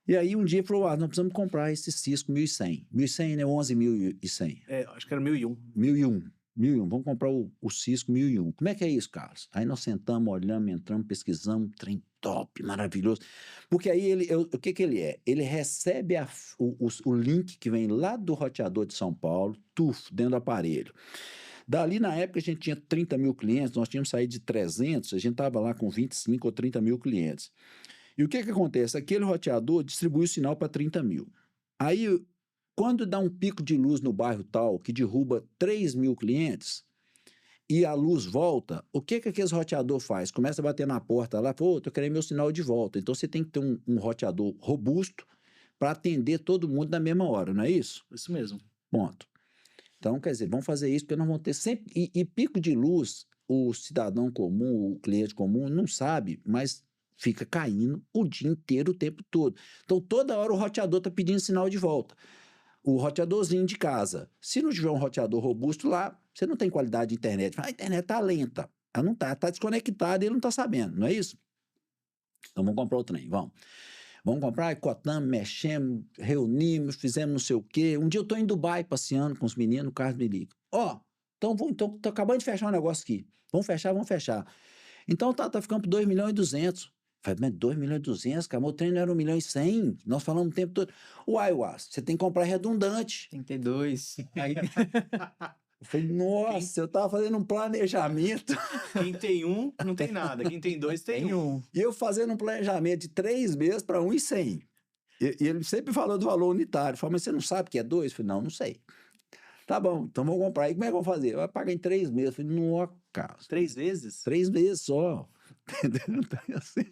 E aí um dia ele falou, nós precisamos comprar esse Cisco 1100. 1100, né? 11.100. Acho que era 1001. 1001, vamos comprar o Cisco 1001. Como é que é isso, Carlos? Aí nós sentamos, olhamos, entramos, pesquisamos, trem top, maravilhoso. Porque aí o que ele é? Ele recebe o link que vem lá do roteador de São Paulo, dentro do aparelho. Dali, na época, a gente tinha 30 mil clientes, nós tínhamos saído de 300, a gente estava lá com 25 ou 30 mil clientes. E o que acontece? Aquele roteador distribui o sinal para 30 mil. Aí, quando dá um pico de luz no bairro tal, que derruba 3 mil clientes, e a luz volta, o que aquele roteador faz? Começa a bater na porta lá, pô, tô querendo meu sinal de volta. Então, você tem que ter um roteador robusto para atender todo mundo na mesma hora, não é isso? Isso mesmo. Ponto. Então, quer dizer, vamos fazer isso, porque nós vamos ter sempre... E pico de luz, o cidadão comum, o cliente comum, não sabe, mas fica caindo o dia inteiro, o tempo todo. Então, toda hora o roteador está pedindo sinal de volta. O roteadorzinho de casa. Se não tiver um roteador robusto lá, você não tem qualidade de internet. A internet está lenta. Ela não está desconectada e ele não está sabendo, não é isso? Então, vamos comprar o trem, vamos. Vamos comprar, cotamos, mexemos, reunimos, fizemos não sei o quê. Um dia eu estou em Dubai passeando com os meninos, o Carlos me liga. Então tô acabando de fechar um negócio aqui. Vamos fechar. Então tá ficando por 2.200.000. Falei, mas 2.200.000, cara, meu treino era 1.100.000. Nós falamos o tempo todo. Uai, você tem que comprar redundante. Tem que ter dois. Aí, Eu falei, nossa, eu tava fazendo um planejamento. Quem tem um, não tem nada. Quem tem dois, tem um. E eu fazendo um planejamento de 3 meses para 1.100. E ele sempre falou do valor unitário. Falei, mas você não sabe que é 2? Eu falei, não sei. Tá bom, então vamos comprar. E como é que eu vou fazer? Eu vou pagar em 3 meses. Eu falei, nossa, cara. 3 vezes? 3 meses só. Entendeu? Assim,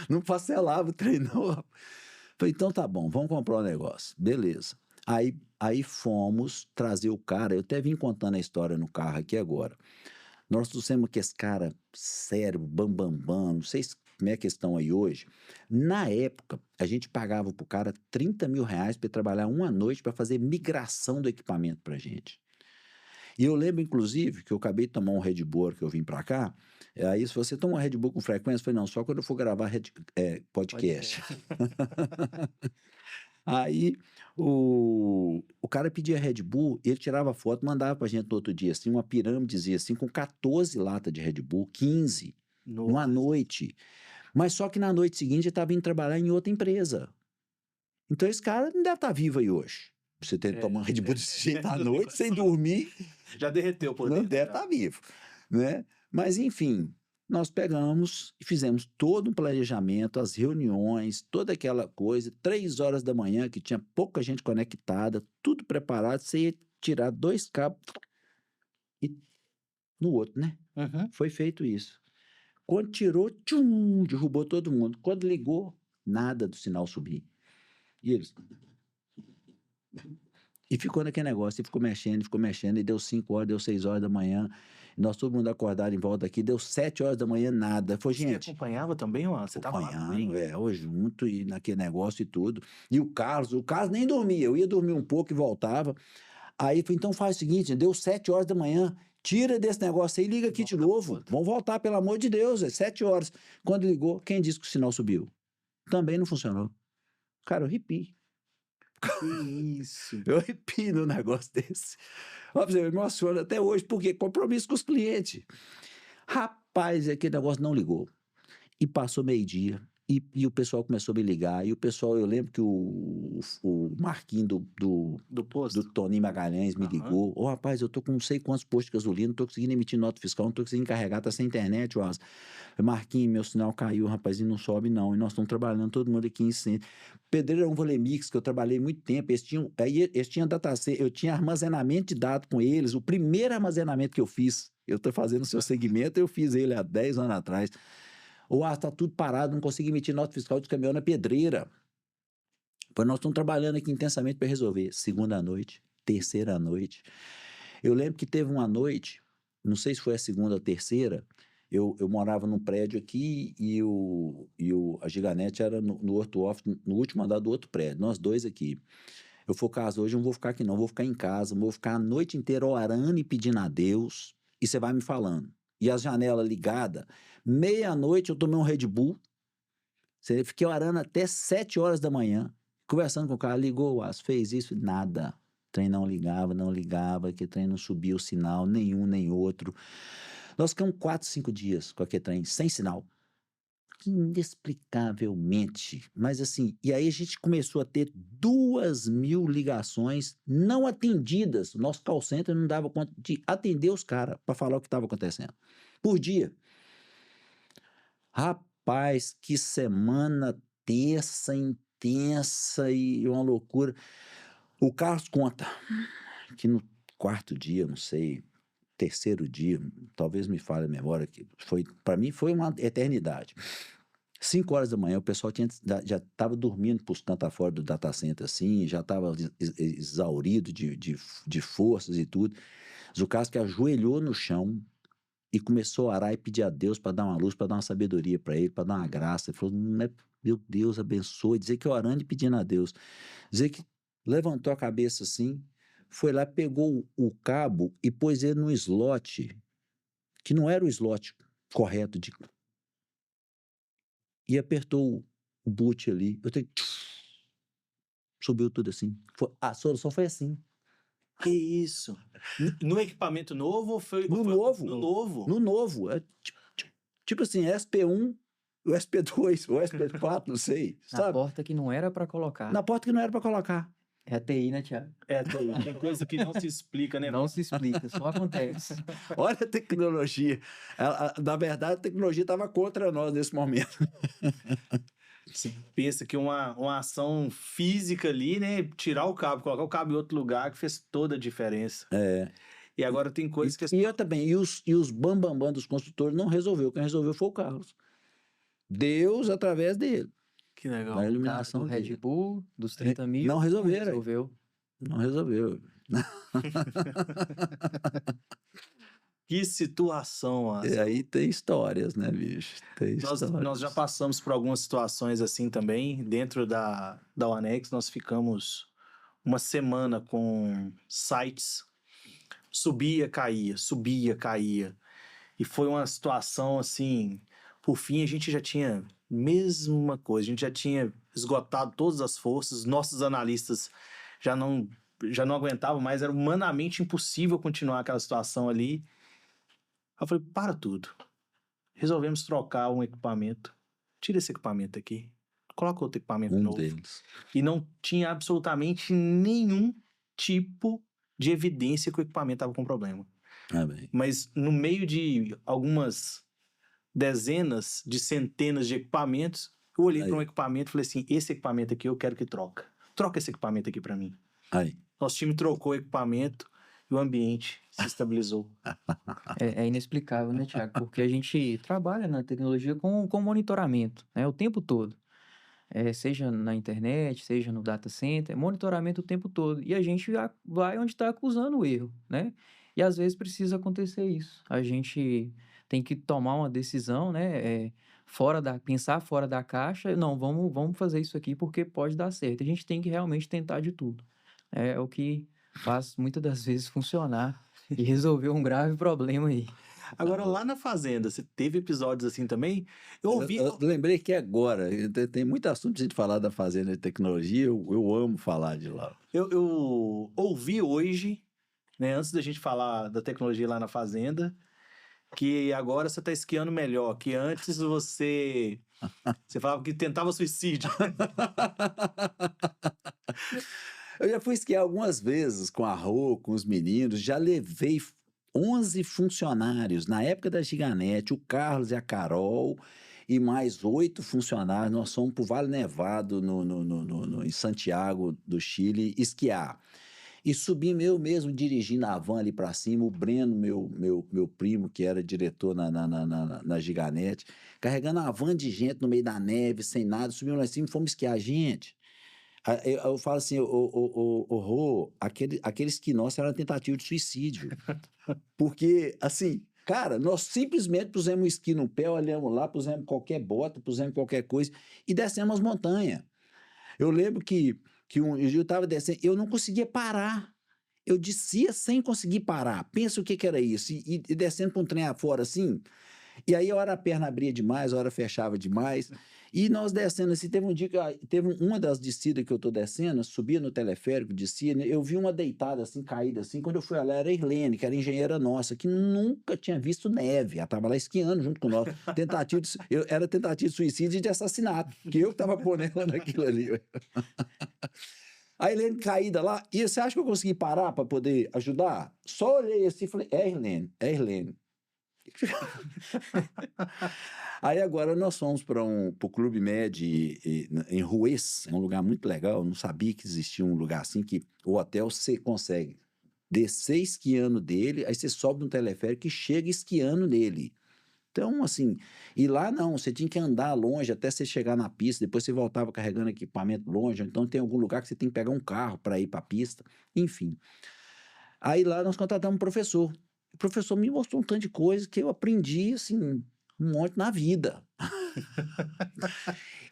não parcelava o trem, não. Falei, então tá bom, vamos comprar um negócio. Beleza. Aí fomos trazer o cara. Eu até vim contando a história no carro aqui agora. Nós trouxemos que esse cara sério, bambambam, não sei como é que estão aí hoje. Na época, a gente pagava pro cara 30 mil reais para trabalhar uma noite para fazer migração do equipamento pra gente. E eu lembro, inclusive, que eu acabei de tomar um Red Bull que eu vim para cá. Aí, se você toma um Red Bull com frequência, eu falei, não, só quando eu for gravar podcast. Aí, o cara pedia Red Bull, ele tirava foto, mandava pra gente no outro dia, assim, uma pirâmidezinha, assim, com 14 latas de Red Bull, 15, numa noite. Mas só que na noite seguinte ele estava indo trabalhar em outra empresa. Então esse cara não deve estar vivo aí hoje. Você tem que tomar um Red Bull desse jeito à noite, sem dormir. Já derreteu por dentro. Não deve estar vivo, né? Mas, enfim, nós pegamos e fizemos todo um planejamento, as reuniões, toda aquela coisa, 3 horas da manhã, que tinha pouca gente conectada, tudo preparado, você ia tirar 2 cabos e no outro, né? Uhum. Foi feito isso. Quando tirou, tchum, derrubou todo mundo. Quando ligou, nada do sinal subir. E eles... E ficou naquele negócio, e ficou mexendo, e deu 5 horas, deu 6 horas da manhã, nós todo mundo acordado em volta aqui, deu 7 horas da manhã, nada. Foi, gente... Você acompanhava também, Juan? Você estava lá também? eu junto, e naquele negócio e tudo. E o Carlos nem dormia, eu ia dormir um pouco e voltava. Aí, falei, então faz o seguinte, deu 7 horas da manhã, tira desse negócio aí e liga aqui de novo. Vamos voltar, pelo amor de Deus, 7 horas. Quando ligou, quem disse que o sinal subiu? Também não funcionou. Cara, eu arrepio. Que isso? Eu arrepio num negócio desse. Ó, eu me emociono até hoje, porque compromisso com os clientes. Rapaz, aquele negócio não ligou. E passou meio-dia, E o pessoal começou a me ligar. E o pessoal, eu lembro que o Marquinhos Do posto? do Toninho Magalhães me Aham. ligou. Ô, rapaz, eu tô com não sei quantos postos de gasolina, não tô conseguindo emitir nota fiscal, não tô conseguindo carregar, tá sem internet, ó. Marquinhos, meu sinal caiu, rapaz, e não sobe não. E nós estamos trabalhando, todo mundo aqui em centro. Pedreirão Volemix, que eu trabalhei muito tempo, eles tinham eu tinha armazenamento de dados com eles. O primeiro armazenamento que eu fiz, eu tô fazendo o seu segmento, eu fiz ele há 10 anos atrás. Tá tudo parado, não consigo emitir nota fiscal de caminhão na pedreira. Pois nós estamos trabalhando aqui intensamente para resolver. Segunda noite, terceira noite. Eu lembro que teve uma noite, não sei se foi a segunda ou a terceira, eu morava num prédio aqui e a Giganet era no outro office, no último andar do outro prédio, nós dois aqui. Eu falei, Carlos, hoje eu não vou ficar aqui não, vou ficar em casa, vou ficar a noite inteira orando e pedindo a Deus, e você vai me falando. E as janelas ligadas, meia-noite eu tomei um Red Bull, fiquei orando até 7 horas da manhã, conversando com o cara, ligou o aço, fez isso, nada. O trem não ligava, que o trem não subia o sinal, nenhum, nem outro. Nós ficamos 4, 5 dias com aquele trem, sem sinal. Inexplicavelmente. Mas assim, e aí a gente começou a ter 2.000 ligações não atendidas. O nosso call center não dava conta de atender os caras para falar o que estava acontecendo. Por dia. Rapaz, que semana tensa, intensa e uma loucura. O Carlos conta que no quarto dia, não sei, terceiro dia, talvez me falhe a memória, que para mim foi uma eternidade. 5 horas da manhã, o pessoal já estava dormindo para os cantos afora do data center, assim, já estava exaurido de forças e tudo. O Carlos que ajoelhou no chão e começou a orar e pedir a Deus para dar uma luz, para dar uma sabedoria para ele, para dar uma graça. Ele falou, meu Deus, abençoe. Dizer que orando e pedindo a Deus. Dizer que levantou a cabeça assim, foi lá, pegou o cabo e pôs ele no slot, que não era o slot correto, e apertou o boot ali. Eu tenho... Subiu tudo assim. A solução foi assim. Que isso? No equipamento novo ou foi... No novo. No novo? No novo. Tipo assim, SP1, o SP2, o SP4, não sei, Na sabe? porta que não era para colocar. Na porta que não era para colocar. É a TI, né, Thiago? Tem coisa que não se explica, né? Não se explica, só acontece. Olha a tecnologia. Na verdade, a tecnologia estava contra nós nesse momento. Você pensa que uma ação física ali, né? Tirar o cabo, colocar o cabo em outro lugar, que fez toda a diferença. E agora tem coisas que... E eu também. E os bambambam dos construtores não resolveu. Quem resolveu foi o Carlos. Deus através dele. Que legal. Na iluminação Do Red dele. Bull, dos 30 mil. Não resolveram. Resolveu. Não resolveu. Que situação, Asa. E aí tem histórias, né, bicho? Tem Nós histórias. já passamos por algumas situações assim também. Dentro da Onex, nós ficamos uma semana com sites. Subia, caía. E foi uma situação assim... Por fim, a gente já tinha mesma coisa. A gente já tinha esgotado todas as forças. Nossos analistas já não aguentavam mais. Era humanamente impossível continuar aquela situação ali. Eu falei, para tudo. Resolvemos trocar um equipamento. Tira esse equipamento aqui. Coloca outro equipamento novo. Deles. E não tinha absolutamente nenhum tipo de evidência que o equipamento estava com problema. Bem. Mas no meio de algumas dezenas de centenas de equipamentos, eu olhei para um equipamento e falei assim, esse equipamento aqui eu quero que troca esse equipamento aqui para mim. Aí. Nosso time trocou o equipamento e o ambiente se estabilizou. É inexplicável, né, Thiago? Porque a gente trabalha na tecnologia com monitoramento, né, o tempo todo. Seja na internet, seja no data center, monitoramento o tempo todo. E a gente vai onde está acusando o erro, né? E às vezes precisa acontecer isso. A gente tem que tomar uma decisão, né? Pensar fora da caixa. Não, vamos fazer isso aqui porque pode dar certo. A gente tem que realmente tentar de tudo. É o que faz muitas das vezes funcionar e resolver um grave problema aí. Agora, lá na Fazenda, você teve episódios assim também? Eu ouvi... Eu lembrei que agora, tem muito assunto de gente falar da Fazenda de Tecnologia, eu amo falar de lá. Eu ouvi hoje, né, antes da gente falar da tecnologia lá na Fazenda, que agora você tá esquiando melhor, que antes você falava que tentava suicídio. Eu já fui esquiar algumas vezes com a Rô, com os meninos, já levei 11 funcionários. Na época da Giganete, o Carlos e a Carol e mais 8 funcionários, nós fomos para o Vale Nevado, em Santiago do Chile, esquiar. E subimos eu mesmo dirigindo a van ali para cima, o Breno, meu primo, que era diretor na Giganete, carregando a van de gente no meio da neve, sem nada, subimos lá em cima e fomos esquiar. Gente, eu falo assim, Rô, aqueles que nós era uma tentativa de suicídio. Porque, assim, cara, nós simplesmente pusemos o esqui no pé, olhamos lá, pusemos qualquer bota, pusemos qualquer coisa e descemos as montanhas. Eu lembro que um dia eu estava descendo, eu não conseguia parar. Eu descia sem conseguir parar. Pensa o que era isso. E descendo para um trem afora assim. E aí, a hora a perna abria demais, a hora fechava demais. E nós descendo assim, teve um dia que teve uma das descidas que eu tô descendo, subia no teleférico, descia, eu vi uma deitada assim, caída assim. Quando eu fui olhar, era a Irlene, que era engenheira nossa, que nunca tinha visto neve. Ela estava lá esquiando junto com nós. Era tentativa de suicídio e de assassinato, que eu que estava pondo ela naquilo ali. A Helene caída lá, e você acha que eu consegui parar para poder ajudar? Só olhei assim e falei, é a Helene. Aí agora nós fomos para o Clube Med em Ruês, é um lugar muito legal, eu não sabia que existia um lugar assim, que o hotel você consegue descer esquiando dele, aí você sobe no teleférico e chega esquiando nele. Então, assim, e lá não, você tinha que andar longe até você chegar na pista, depois você voltava carregando equipamento longe, então tem algum lugar que você tem que pegar um carro para ir para a pista, enfim. Aí lá nós contratamos um professor. O professor me mostrou um tanto de coisa que eu aprendi, assim, um monte na vida.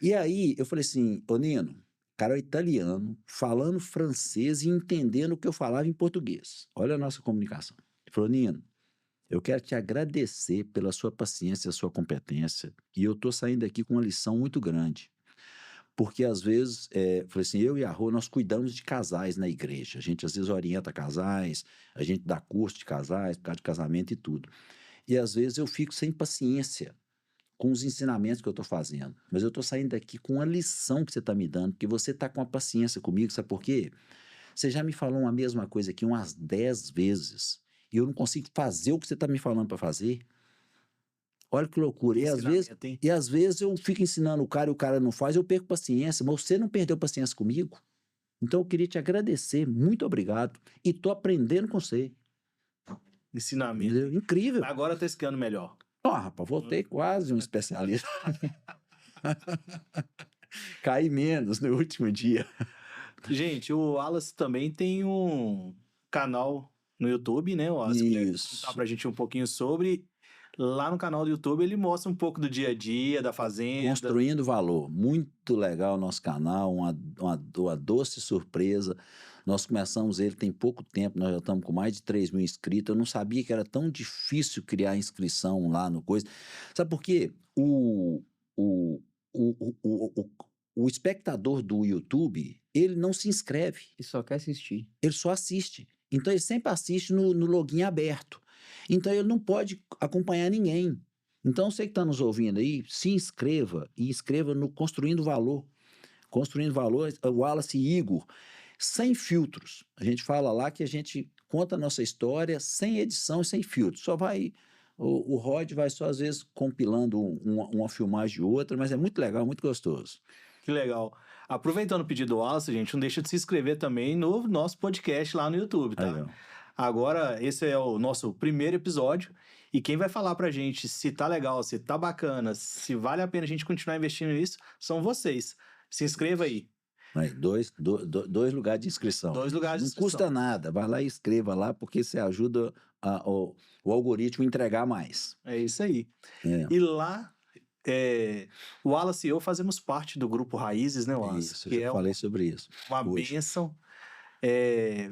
E aí eu falei assim, ô Nino, cara é italiano, falando francês e entendendo o que eu falava em português. Olha a nossa comunicação. Ele falou, Nino, eu quero te agradecer pela sua paciência e a sua competência, e eu estou saindo aqui com uma lição muito grande. Porque às vezes, falei assim, eu e a Rô, nós cuidamos de casais na igreja. A gente às vezes orienta casais, a gente dá curso de casais, por causa de casamento e tudo. E às vezes eu fico sem paciência com os ensinamentos que eu estou fazendo. Mas eu estou saindo daqui com uma lição que você está me dando, porque você está com a paciência comigo, sabe por quê? Você já me falou a mesma coisa aqui umas 10 vezes, e eu não consigo fazer o que você está me falando para fazer. Olha que loucura. E às vezes eu fico ensinando o cara e o cara não faz, eu perco paciência, mas você não perdeu paciência comigo? Então eu queria te agradecer, muito obrigado. E tô aprendendo com você. Ensinamento. Entendeu? Incrível. Agora tá esquiando melhor. Rapaz, voltei quase um especialista. Caí menos no último dia. Gente, o Wallace também tem um canal no YouTube, né? O Wallace quer contar pra gente um pouquinho sobre. Lá no canal do YouTube ele mostra um pouco do dia a dia, da fazenda. Construindo Valor. Muito legal o nosso canal, uma doce surpresa. Nós começamos ele tem pouco tempo, nós já estamos com mais de 3 mil inscritos. Eu não sabia que era tão difícil criar inscrição lá no coisa. Sabe por quê? O espectador do YouTube, ele não se inscreve. E só quer assistir. Ele só assiste. Então ele sempre assiste no login aberto. Então ele não pode acompanhar ninguém. Então você que está nos ouvindo aí, se inscreva e inscreva no Construindo Valor. Construindo Valor, o Wallace e Igor, sem filtros. A gente fala lá que a gente conta a nossa história sem edição e sem filtros. Só vai, o Rod vai só às vezes compilando uma filmagem de outra, mas é muito legal, muito gostoso. Que legal. Aproveitando o pedido do Wallace, gente, não deixa de se inscrever também no nosso podcast lá no YouTube, tá? Legal. Agora, esse é o nosso primeiro episódio e quem vai falar pra gente se tá legal, se tá bacana, se vale a pena a gente continuar investindo nisso, são vocês. Se inscreva aí. Aí, dois lugares de inscrição. 2 lugares de Não inscrição. custa nada, vai lá e escreva lá, porque você ajuda o algoritmo a entregar mais. É isso aí. É. E lá, o Wallace e eu fazemos parte do grupo Raízes, né, Wallace? Isso, eu já falei sobre isso. Uma hoje. bênção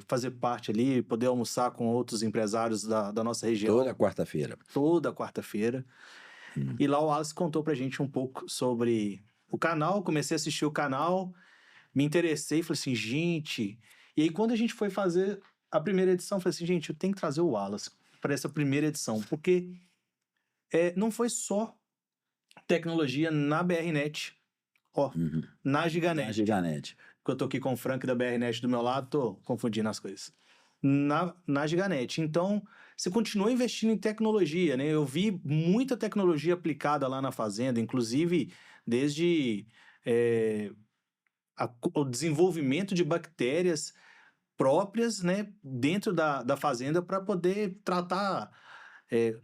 fazer parte ali, poder almoçar com outros empresários da nossa região. Toda quarta-feira. Toda quarta-feira. E lá o Wallace contou pra gente um pouco sobre o canal, comecei a assistir o canal, me interessei, falei assim, gente... E aí quando a gente foi fazer a primeira edição, falei assim, gente, eu tenho que trazer o Wallace para essa primeira edição, porque não foi só tecnologia na BRnet, ó, Uhum. na Na Giganet. Giganet. Que eu tô aqui com o Frank da BRnet do meu lado, tô confundindo as coisas. Na Giganet. Então, você continua investindo em tecnologia, né? Eu vi muita tecnologia aplicada lá na fazenda, inclusive desde o desenvolvimento de bactérias próprias, né, dentro da fazenda para poder tratar,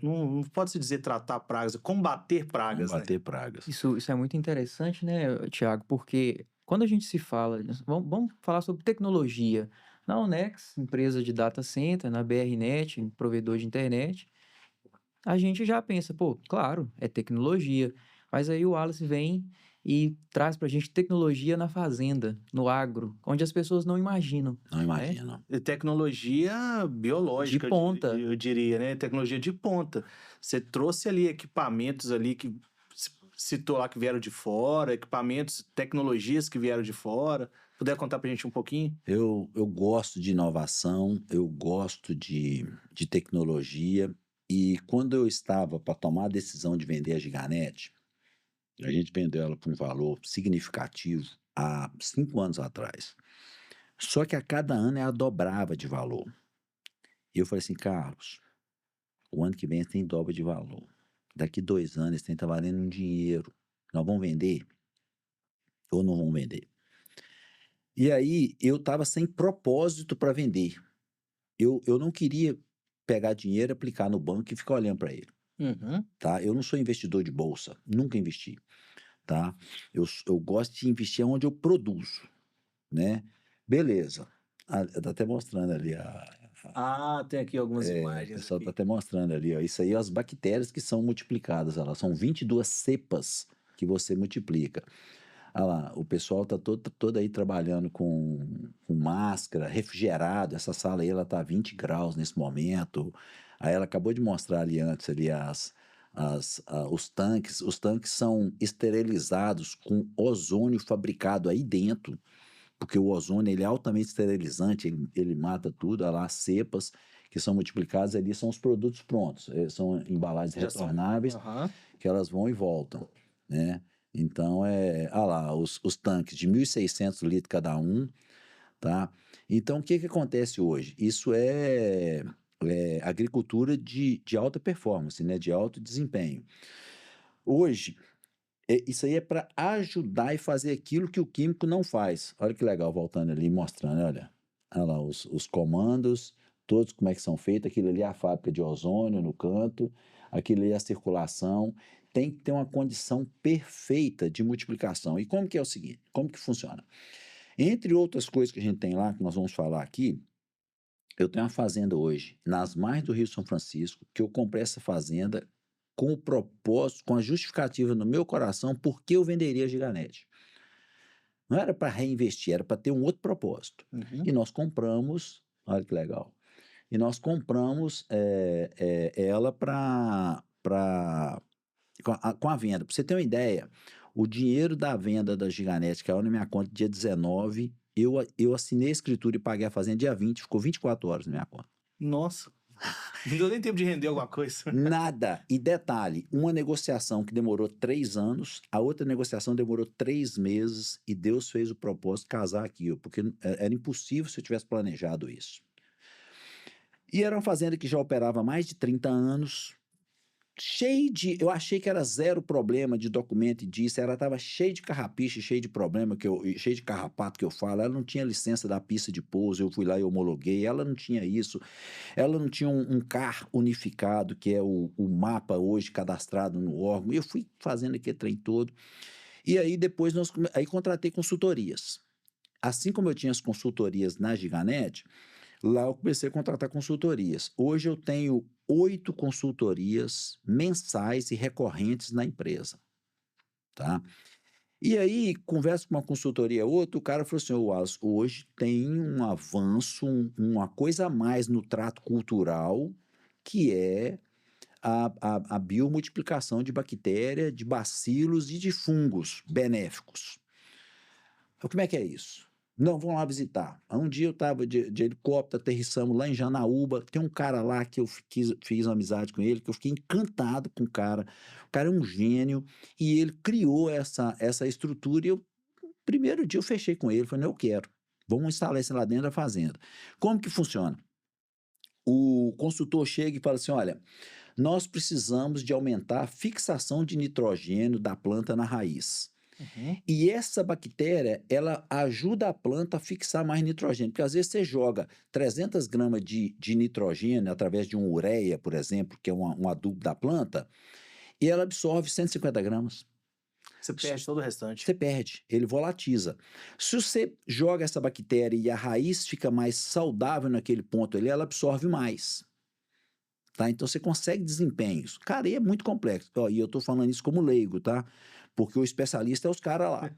não pode se dizer tratar pragas, combater pragas, né? Combater pragas. Isso é muito interessante, né, Thiago? Porque quando a gente se fala, vamos falar sobre tecnologia. Na Onex, empresa de data center, na BRnet, provedor de internet, a gente já pensa, pô, claro, é tecnologia. Mas aí o Wallace vem e traz pra gente tecnologia na fazenda, no agro, onde as pessoas não imaginam, Não né? imagino. E tecnologia De biológica, ponta. eu diria, né? Tecnologia de ponta. Você trouxe ali equipamentos ali que citou lá que vieram de fora, equipamentos, tecnologias que vieram de fora. Puder contar pra gente um pouquinho? Eu gosto de inovação, eu gosto de tecnologia, e quando eu estava para tomar a decisão de vender a Giganet, a gente vendeu ela por um valor significativo há 5 anos atrás. Só que a cada ano ela dobrava de valor. E eu falei assim, Carlos, o ano que vem tem dobra de valor. Daqui 2 anos tem que estar valendo um dinheiro. Nós vamos vender ou não vamos vender? E aí eu estava sem propósito para vender. Eu não queria pegar dinheiro, aplicar no banco e ficar olhando para ele, Uhum. tá? Eu não sou investidor de bolsa, nunca investi, tá? Eu gosto de investir onde eu produzo, né? Beleza. Tá até mostrando ali Tem aqui algumas o imagens pessoal tá aqui. até mostrando ali, ó. Isso aí é as bactérias que são multiplicadas, elas são 22 cepas que você multiplica. Ah lá, o pessoal tá todo aí trabalhando com máscara, refrigerado. Essa sala aí, ela tá a 20 graus nesse momento. Aí ela acabou de mostrar ali antes ali os tanques. Os tanques são esterilizados com ozônio fabricado aí dentro, porque o ozônio ele é altamente esterilizante, ele mata tudo. Olha lá, as cepas que são multiplicadas ali são os produtos prontos. São embalagens Já são. retornáveis Aham. que elas vão e voltam, né? Então, lá, os tanques de 1.600 litros cada um, tá? Então, o que que acontece hoje? Isso é agricultura de alta performance, né? De alto desempenho. Hoje, isso aí é para ajudar e fazer aquilo que o químico não faz. Olha que legal, voltando ali, mostrando, olha. Olha lá, os comandos, todos como é que são feitos. Aquilo ali é a fábrica de ozônio no canto, aquilo ali é a circulação. Tem que ter uma condição perfeita de multiplicação. E como que é o seguinte? Como que funciona? Entre outras coisas que a gente tem lá, que nós vamos falar aqui, eu tenho uma fazenda hoje, nas margens do Rio São Francisco, que eu comprei essa fazenda com o propósito, com a justificativa no meu coração, por que eu venderia a Giganet. Não era para reinvestir, era para ter um outro propósito. Uhum. E nós compramos, olha que legal, e nós compramos ela com a venda. Para você ter uma ideia, o dinheiro da venda da Giganet, que caiu na minha conta dia 19, eu assinei a escritura e paguei a fazenda dia 20, ficou 24 horas na minha conta. Nossa. Não deu nem tempo de render alguma coisa. Nada. E detalhe, uma negociação que demorou 3 anos, a outra negociação demorou 3 meses, e Deus fez o propósito de casar aqui, ó, porque era impossível se eu tivesse planejado isso. E era uma fazenda que já operava há mais de 30 anos, eu achei que era zero problema de documento e disso, ela estava cheia de carrapicho, cheia de problema, cheia de carrapato que eu falo. Ela não tinha licença da pista de pouso, eu fui lá e homologuei. Ela não tinha isso, ela não tinha um CAR unificado, que é o mapa hoje cadastrado no órgão. Eu fui fazendo aquele trem todo. E aí depois aí contratei consultorias. Assim como eu tinha as consultorias na Giganet, lá eu comecei a contratar consultorias. Hoje eu tenho 8 consultorias mensais e recorrentes na empresa, tá? E aí, converso com uma consultoria outra, o cara falou assim, Wallace, hoje tem um avanço, uma coisa a mais no trato cultural, que é a biomultiplicação de bactéria, de bacilos e de fungos benéficos. Então, como é que é isso? Não, vamos lá visitar. Aí um dia eu estava de helicóptero, aterrissamos lá em Janaúba. Tem um cara lá que eu fiz uma amizade com ele, que eu fiquei encantado com o cara. O cara é um gênio e ele criou essa estrutura. E eu, no primeiro dia, eu fechei com ele. Falei, não, eu quero. Vamos instalar isso lá dentro da fazenda. Como que funciona? O consultor chega e fala assim: olha, nós precisamos de aumentar a fixação de nitrogênio da planta na raiz. Uhum. E essa bactéria, ela ajuda a planta a fixar mais nitrogênio, porque às vezes você joga 300 gramas de nitrogênio através de um ureia, por exemplo, que é um adubo da planta, e ela absorve 150 gramas. Você perde todo o restante. Você perde, ele volatiza. Se você joga essa bactéria e a raiz fica mais saudável naquele ponto ali, ela absorve mais. Tá? Então você consegue desempenhos. Cara, e é muito complexo. Ó, e eu estou falando isso como leigo, tá? Porque o especialista é os caras lá.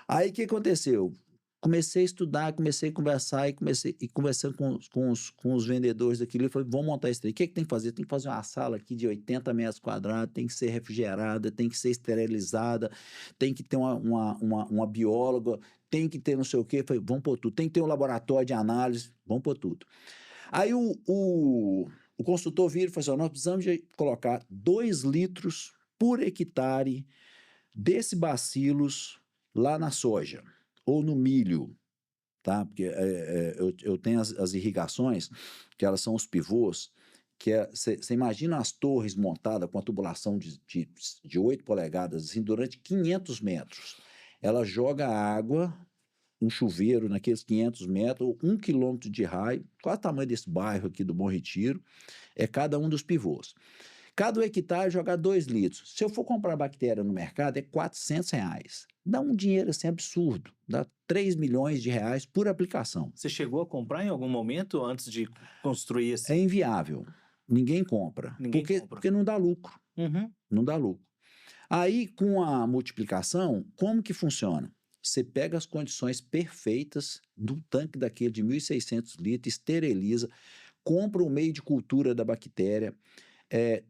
Aí o que aconteceu? Comecei a estudar, comecei a conversar e conversando com os vendedores daquilo. Eu falei, vamos montar isso aí. O que tem que fazer? Tem que fazer uma sala aqui de 80 metros quadrados, tem que ser refrigerada, tem que ser esterilizada, tem que ter uma bióloga, tem que ter não sei o quê. Eu falei, vamos pôr tudo. Tem que ter um laboratório de análise, vamos pôr tudo. Aí o consultor vira e fala assim: nós precisamos de colocar 2 litros por hectare desse bacilos lá na soja ou no milho, tá? Porque eu tenho as irrigações, que elas são os pivôs, que você imagina as torres montadas com a tubulação de 8 polegadas, assim, durante 500 metros. Ela joga água, um chuveiro naqueles 500 metros, 1 quilômetro de raio, qual é o tamanho desse bairro aqui do Bom Retiro, é cada um dos pivôs. Cada hectare joga 2 litros. Se eu for comprar bactéria no mercado, é R$ 400. Dá um dinheiro assim absurdo. Dá 3 milhões de reais por aplicação. Você chegou a comprar em algum momento antes de construir esse? É inviável. Ninguém compra. Ninguém compra. Porque não dá lucro. Uhum. Não dá lucro. Aí, com a multiplicação, como que funciona? Você pega as condições perfeitas do tanque daquele de 1.600 litros, esteriliza, compra o meio de cultura da bactéria,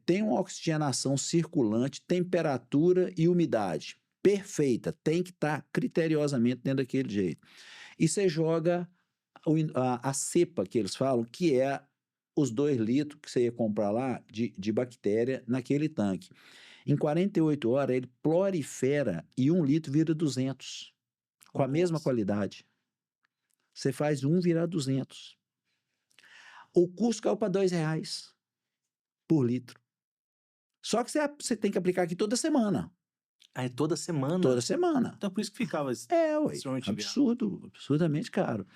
tem uma oxigenação circulante, temperatura e umidade perfeita, tem que estar criteriosamente dentro daquele jeito. E você joga a cepa que eles falam, que é os 2 litros que você ia comprar lá de bactéria naquele tanque. Em 48 horas, ele prolifera e 1 litro vira 200, com a mesma qualidade. Você faz 1 virar 200. O custo caiu para R$ 2 por litro. Só que você tem que aplicar aqui toda semana. Aí toda semana? Toda semana. Então por isso que ficava Ué, extremamente absurdo, absurdamente caro.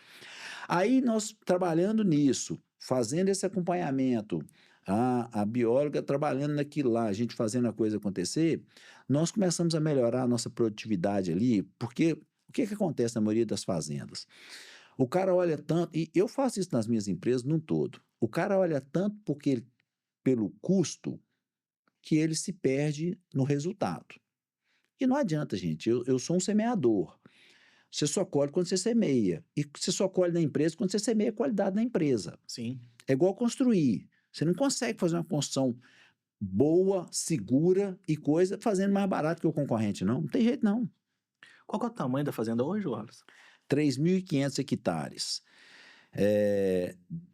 Aí nós trabalhando nisso, fazendo esse acompanhamento, a bióloga trabalhando naquilo lá, a gente fazendo a coisa acontecer, nós começamos a melhorar a nossa produtividade ali, porque o que acontece na maioria das fazendas? O cara olha tanto, e eu faço isso nas minhas empresas num todo, o cara olha tanto pelo custo, que ele se perde no resultado. E não adianta, gente, eu sou um semeador. Você só colhe quando você semeia. E você só colhe na empresa quando você semeia a qualidade da empresa. Sim. É igual construir. Você não consegue fazer uma construção boa, segura e coisa fazendo mais barato que o concorrente, não. Não tem jeito, não. Qual que é o tamanho da fazenda hoje, Wallace? 3.500 hectares.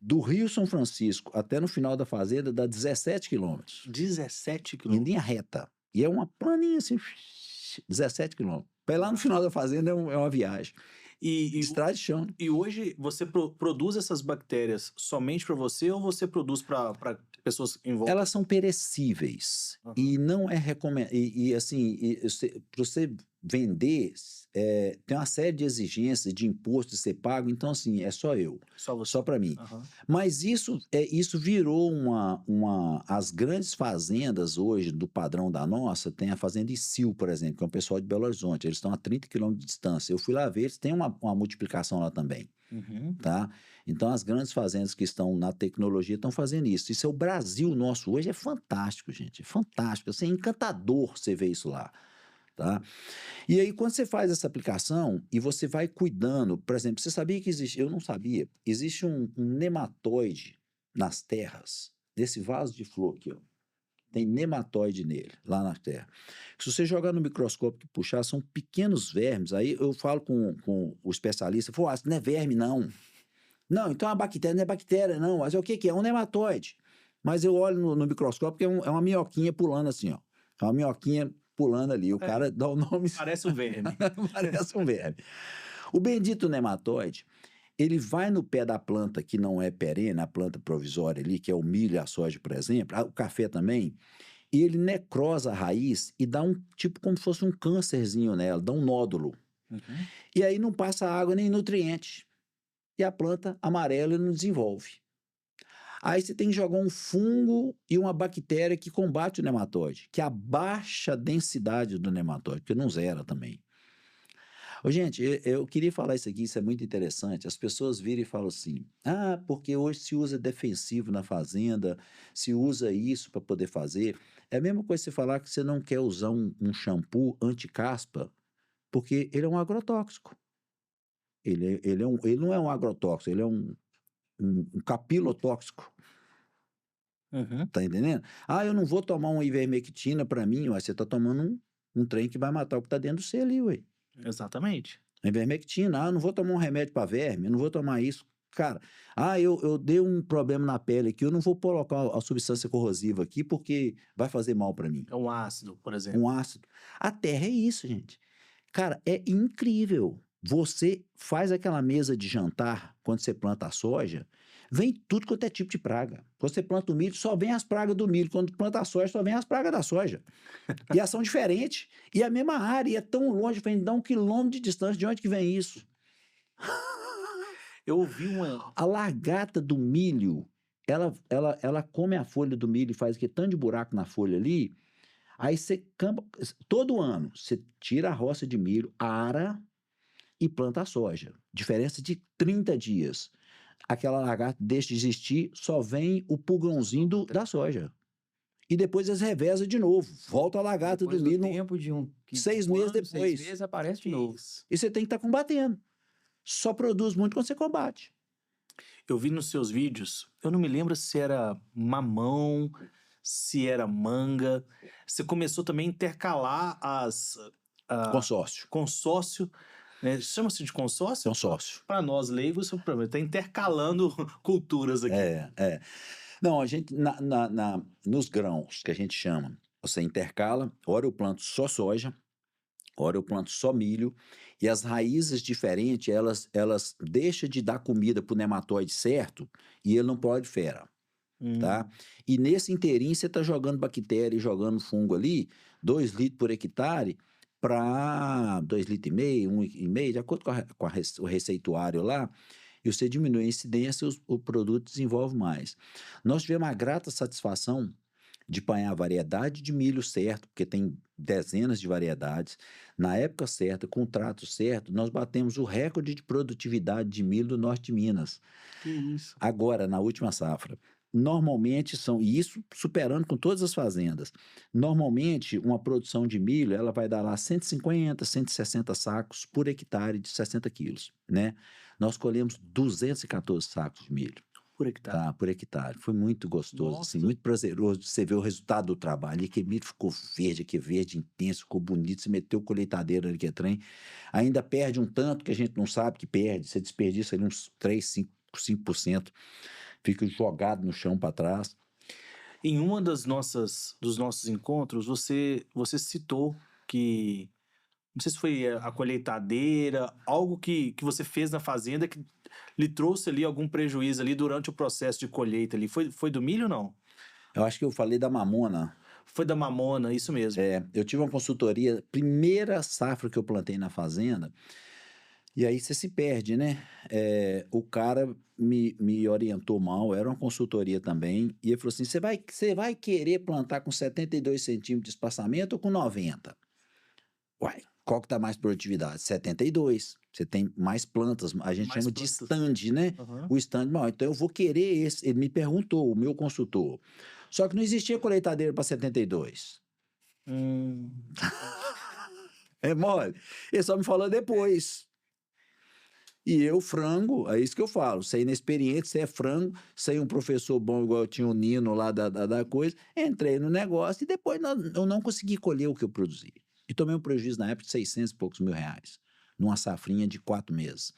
Do Rio São Francisco até no final da fazenda dá 17 quilômetros. 17 Em quilômetros. linha reta. E é uma planinha assim, 17 quilômetros. Para ir lá no final da fazenda é uma viagem. Estrada de chão. E hoje você produz essas bactérias somente para você ou você produz para pessoas em volta? Elas são perecíveis. Uhum. E não é recomendado. E assim, para você vender, tem uma série de exigências de imposto de ser pago. Então, assim, é só eu. Só você. Só para mim. Uhum. Mas isso virou as grandes fazendas hoje do padrão da nossa, tem a fazenda Isil, por exemplo, que é um pessoal de Belo Horizonte, eles estão a 30 quilômetros de distância. Eu fui lá ver, eles têm uma multiplicação lá também, Uhum. tá? Então as grandes fazendas que estão na tecnologia estão fazendo isso. Isso é o Brasil nosso hoje, é fantástico, gente, é fantástico, assim, é encantador você ver isso lá. Tá? E aí, quando você faz essa aplicação e você vai cuidando, por exemplo, você sabia que existe, eu não sabia, existe um nematóide nas terras, nesse vaso de flor aqui, ó. tem nematóide nele, lá na terra. Se você jogar no microscópio e puxar, são pequenos vermes. Aí eu falo com o especialista, isso não é verme, não. Não, então a bactéria não é bactéria, não. Mas é o que que é? É um nematóide. Mas eu olho no microscópio que é uma minhoquinha pulando assim, ó. É uma minhoquinha pulando ali. O cara dá o nome... Parece um verme. Parece um verme. O bendito nematóide, ele vai no pé da planta que não é perene, a planta provisória ali, que é o milho e a soja, por exemplo, o café também, e ele necrosa a raiz e dá um tipo como se fosse um câncerzinho nela, dá um nódulo. Uhum. E aí não passa água nem nutriente. E a planta amarela não desenvolve. Aí você tem que jogar um fungo e uma bactéria que combate o nematóide, que abaixa a densidade do nematóide, porque não zera também. Ô, gente, eu queria falar isso aqui, isso é muito interessante. As pessoas viram e falam assim: porque hoje se usa defensivo na fazenda, se usa isso para poder fazer. É a mesma coisa você falar que você não quer usar um shampoo anti-caspa, porque ele é um agrotóxico. Ele não é um agrotóxico, ele é um capilotóxico. Uhum. Tá entendendo? Eu não vou tomar uma ivermectina para mim, mas você está tomando um trem que vai matar o que está dentro do você ali, ué. Exatamente. Ivermectina, eu não vou tomar um remédio para verme, eu não vou tomar isso. Cara, eu dei um problema na pele aqui, eu não vou colocar a substância corrosiva aqui porque vai fazer mal para mim. É um ácido, por exemplo. Um ácido. A terra é isso, gente. Cara, é incrível. Você faz aquela mesa de jantar quando você planta a soja, vem tudo quanto é tipo de praga. Quando você planta o milho, só vem as pragas do milho. Quando planta a soja, só vem as pragas da soja. E elas são diferentes. E a mesma área, e é tão longe, vem dar 1 quilômetro de distância. De onde que vem isso? Eu ouvi uma... A lagarta do milho, ela come a folha do milho e faz aquele tanto de buraco na folha ali. Aí você campa, todo ano, você tira a roça de milho, ara e planta a soja. Diferença de 30 dias. Aquela lagarta deixa de existir, só vem o pulgãozinho da soja. E depois eles revezam de novo. Volta a lagarta Depois do milho. tempo de 6 meses depois. 6 meses aparece de novo. Isso. E você tem que estar combatendo. Só produz muito quando você combate. Eu vi nos seus vídeos, eu não me lembro se era mamão, se era manga. Você começou também a intercalar Consórcio. consórcio, né? Chama-se de consórcio? Consórcio. Para nós leigos, o problema está intercalando culturas aqui. Não, a gente, nos grãos, que a gente chama, você intercala, ora eu planto só soja, ora eu planto só milho, e as raízes diferentes, elas deixam de dar comida para o nematóide certo, e ele não prolifera, tá? E nesse inteirinho, você está jogando bactéria e jogando fungo ali, 2 litros por hectare, para 2,5 litros, 1,5, de acordo com o receituário lá, e você diminui a incidência, o produto desenvolve mais. Nós tivemos a grata satisfação de apanhar a variedade de milho certo, porque tem dezenas de variedades, na época certa, com o trato certo, nós batemos o recorde de produtividade de milho do norte de Minas. Que isso. Agora, na última safra. Normalmente e isso superando com todas as fazendas, normalmente uma produção de milho, ela vai dar lá 150, 160 sacos por hectare de 60 quilos, né? Nós colhemos 214 sacos de milho. Por hectare. Tá, por hectare. Foi muito gostoso, assim, muito prazeroso de você ver o resultado do trabalho. E que milho ficou verde, que verde intenso, ficou bonito. Você meteu colheitadeira ali, que é trem. Ainda perde um tanto que a gente não sabe que perde. Você desperdiça ali uns 3, 5%. Fica jogado no chão para trás. Em uma dos nossos encontros, você citou que, não sei se foi a colheitadeira, algo que você fez na fazenda que lhe trouxe ali algum prejuízo ali durante o processo de colheita ali. Foi do milho ou não? Eu acho que eu falei da mamona. Foi da mamona, isso mesmo. Eu tive uma consultoria, primeira safra que eu plantei na fazenda, e aí você se perde, né? O cara me orientou mal, era uma consultoria também, e ele falou assim, você vai querer plantar com 72 centímetros de espaçamento ou com 90? Uai, qual que dá mais produtividade? 72. Você tem mais plantas, a gente chama de stand, né? Uhum. O stand, então eu vou querer esse. Ele me perguntou, o meu consultor. Só que não existia colheitadeira para 72. É mole. Ele só me falou depois. E eu, frango, é isso que eu falo. Você é inexperiente, você é frango, sem um professor bom igual eu tinha o Nino lá da coisa. Entrei no negócio e depois eu não consegui colher o que eu produzi. E tomei um prejuízo na época de 600 e poucos mil reais. Numa safrinha de 4 meses.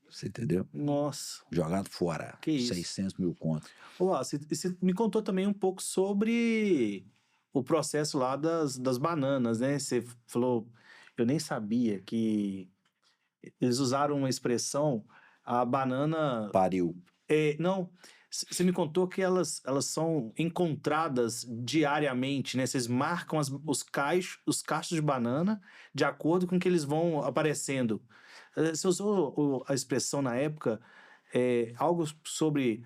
Você entendeu? Nossa, Jogado fora. que isso. 600 mil conto. Ô, Wallace, você me contou também um pouco sobre o processo lá das bananas, né? Você falou, eu nem sabia que eles usaram uma expressão, a banana. Pariu. Não, você me contou que elas são encontradas diariamente, né? Vocês marcam os cachos de banana de acordo com que eles vão aparecendo. Você usou a expressão na época, algo sobre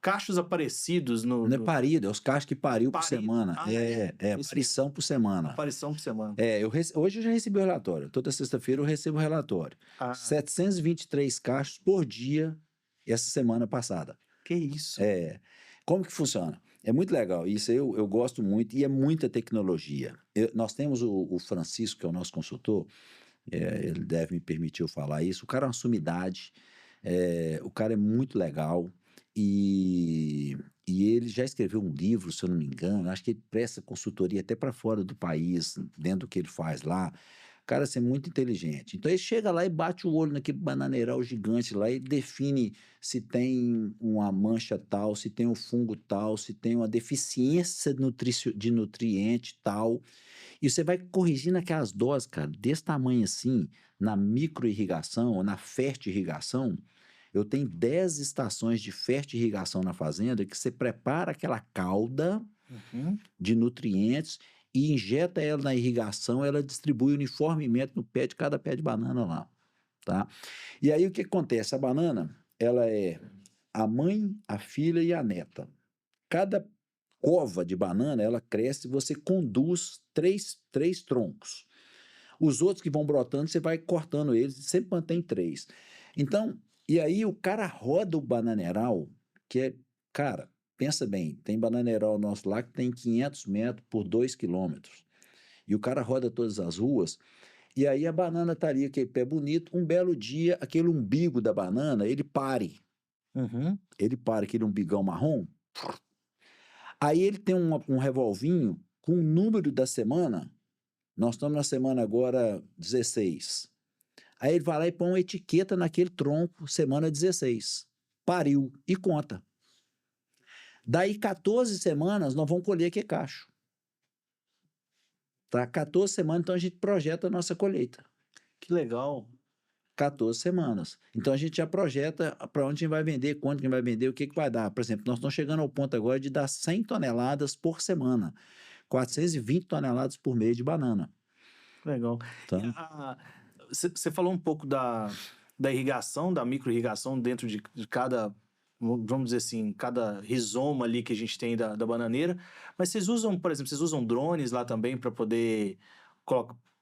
cachos aparecidos Não é parido, é os cachos que pariu por Parido. semana. Ah, É isso aparição por semana. aparição por semana. Hoje eu já recebi o relatório. Toda sexta-feira eu recebo o relatório. Ah, 723 cachos por dia essa semana passada. que isso? Como que funciona? É muito legal. Isso eu gosto muito e é muita tecnologia. Nós temos o Francisco, que é o nosso consultor, ele deve me permitir eu falar isso. O cara é uma sumidade, o cara é muito legal e ele já escreveu um livro, se eu não me engano. Acho que ele presta consultoria até para fora do país, dentro do que ele faz lá. O cara assim, é muito inteligente. Então ele chega lá e bate o olho naquele bananeiral gigante lá e define se tem uma mancha tal, se tem um fungo tal, se tem uma deficiência de nutriente tal. E você vai corrigindo aquelas doses, cara, desse tamanho assim, na microirrigação ou na fertirrigação. Eu tenho 10 estações de fertirrigação na fazenda que você prepara aquela calda Uhum. de nutrientes e injeta ela na irrigação, ela distribui uniformemente no pé de cada pé de banana lá, tá? E aí o que acontece? A banana, ela é a mãe, a filha e a neta. Cada cova de banana, ela cresce e você conduz três troncos. Os outros que vão brotando, você vai cortando eles, sempre mantém 3. Então, e aí o cara roda o bananeiral, que é, cara, pensa bem, tem bananeiral nosso lá que tem 500 metros por 2 quilômetros. E o cara roda todas as ruas, e aí a banana tá ali, aquele pé bonito, um belo dia, aquele umbigo da banana, ele pare. Uhum. Ele para, aquele umbigão marrom. Aí ele tem um revolvinho com o número da semana. Nós estamos na semana agora 16. Aí ele vai lá e põe uma etiqueta naquele tronco, semana 16. Pariu e conta. Daí 14 semanas nós vamos colher aquele cacho. Tá? 14 semanas, então a gente projeta a nossa colheita. Que legal. 14 semanas. Então a gente já projeta para onde a gente vai vender, quanto que vai vender, o que vai dar. Por exemplo, nós estamos chegando ao ponto agora de dar 100 toneladas por semana. 420 toneladas por mês de banana. Legal. Tá? Você falou um pouco da irrigação, da micro-irrigação dentro de cada, vamos dizer assim, cada rizoma ali que a gente tem da bananeira. Mas vocês usam, por exemplo, vocês usam drones lá também para poder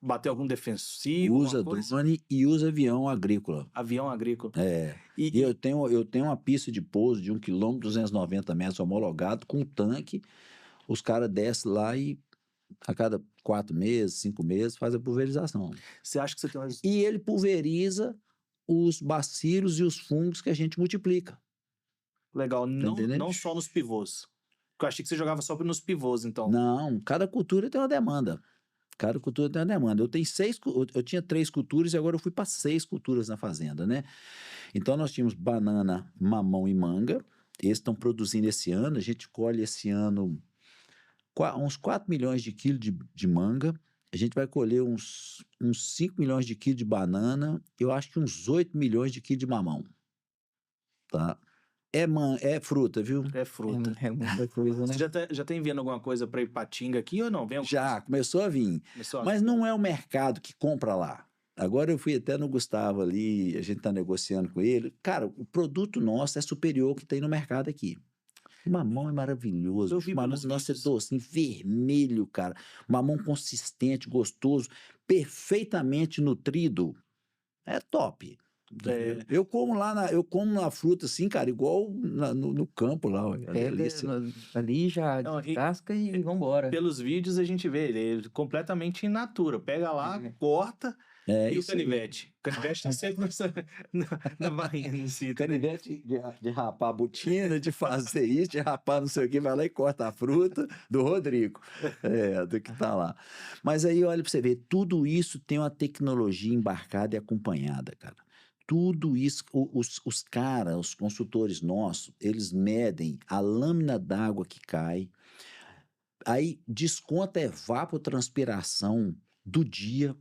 bater algum defensivo? Usa drone e usa avião agrícola. Avião agrícola. E eu tenho uma pista de pouso de 1 km 290 metros homologado com tanque. Os caras descem lá e a cada 4 meses, 5 meses, faz a pulverização. Você acha que você tem uma... E ele pulveriza os bacilos e os fungos que a gente multiplica. Legal, não só nos pivôs. Porque eu achei que você jogava só nos pivôs, então. Não, cada cultura tem uma demanda. Cada cultura tem uma demanda. Eu tinha 3 culturas e agora eu fui para 6 culturas na fazenda, né? Então nós tínhamos banana, mamão e manga. Eles estão produzindo esse ano. A gente colhe esse ano uns 4 milhões de quilos de manga. A gente vai colher uns 5 milhões de quilos de banana. Eu acho que uns 8 milhões de quilos de mamão. Tá? É fruta, viu? É fruta. É muita coisa, né? Você já tá enviando alguma coisa para Ipatinga aqui ou não? Já, começou a vir. Mas não é o mercado que compra lá. Agora eu fui até no Gustavo ali, a gente está negociando com ele. Cara, o produto nosso é superior ao que tem no mercado aqui. O mamão é maravilhoso. O mamão nosso é doce, vermelho, cara. Mamão consistente, gostoso, perfeitamente nutrido. É top. Eu como na fruta assim, cara, igual no campo lá. Ali já descasca e vambora. Pelos vídeos a gente vê, ele é completamente in natura. Pega lá, corta, É E o isso aí. canivete? O canivete tá sempre na barrinha no sítio. Canivete de rapar a botina, de fazer isso, de rapar não sei o que, vai lá e corta a fruta do Rodrigo, do que tá lá. Mas aí, olha para você ver, tudo isso tem uma tecnologia embarcada e acompanhada, cara. Tudo isso, os caras, os consultores nossos, eles medem a lâmina d'água que cai, aí desconta a evapotranspiração do dia.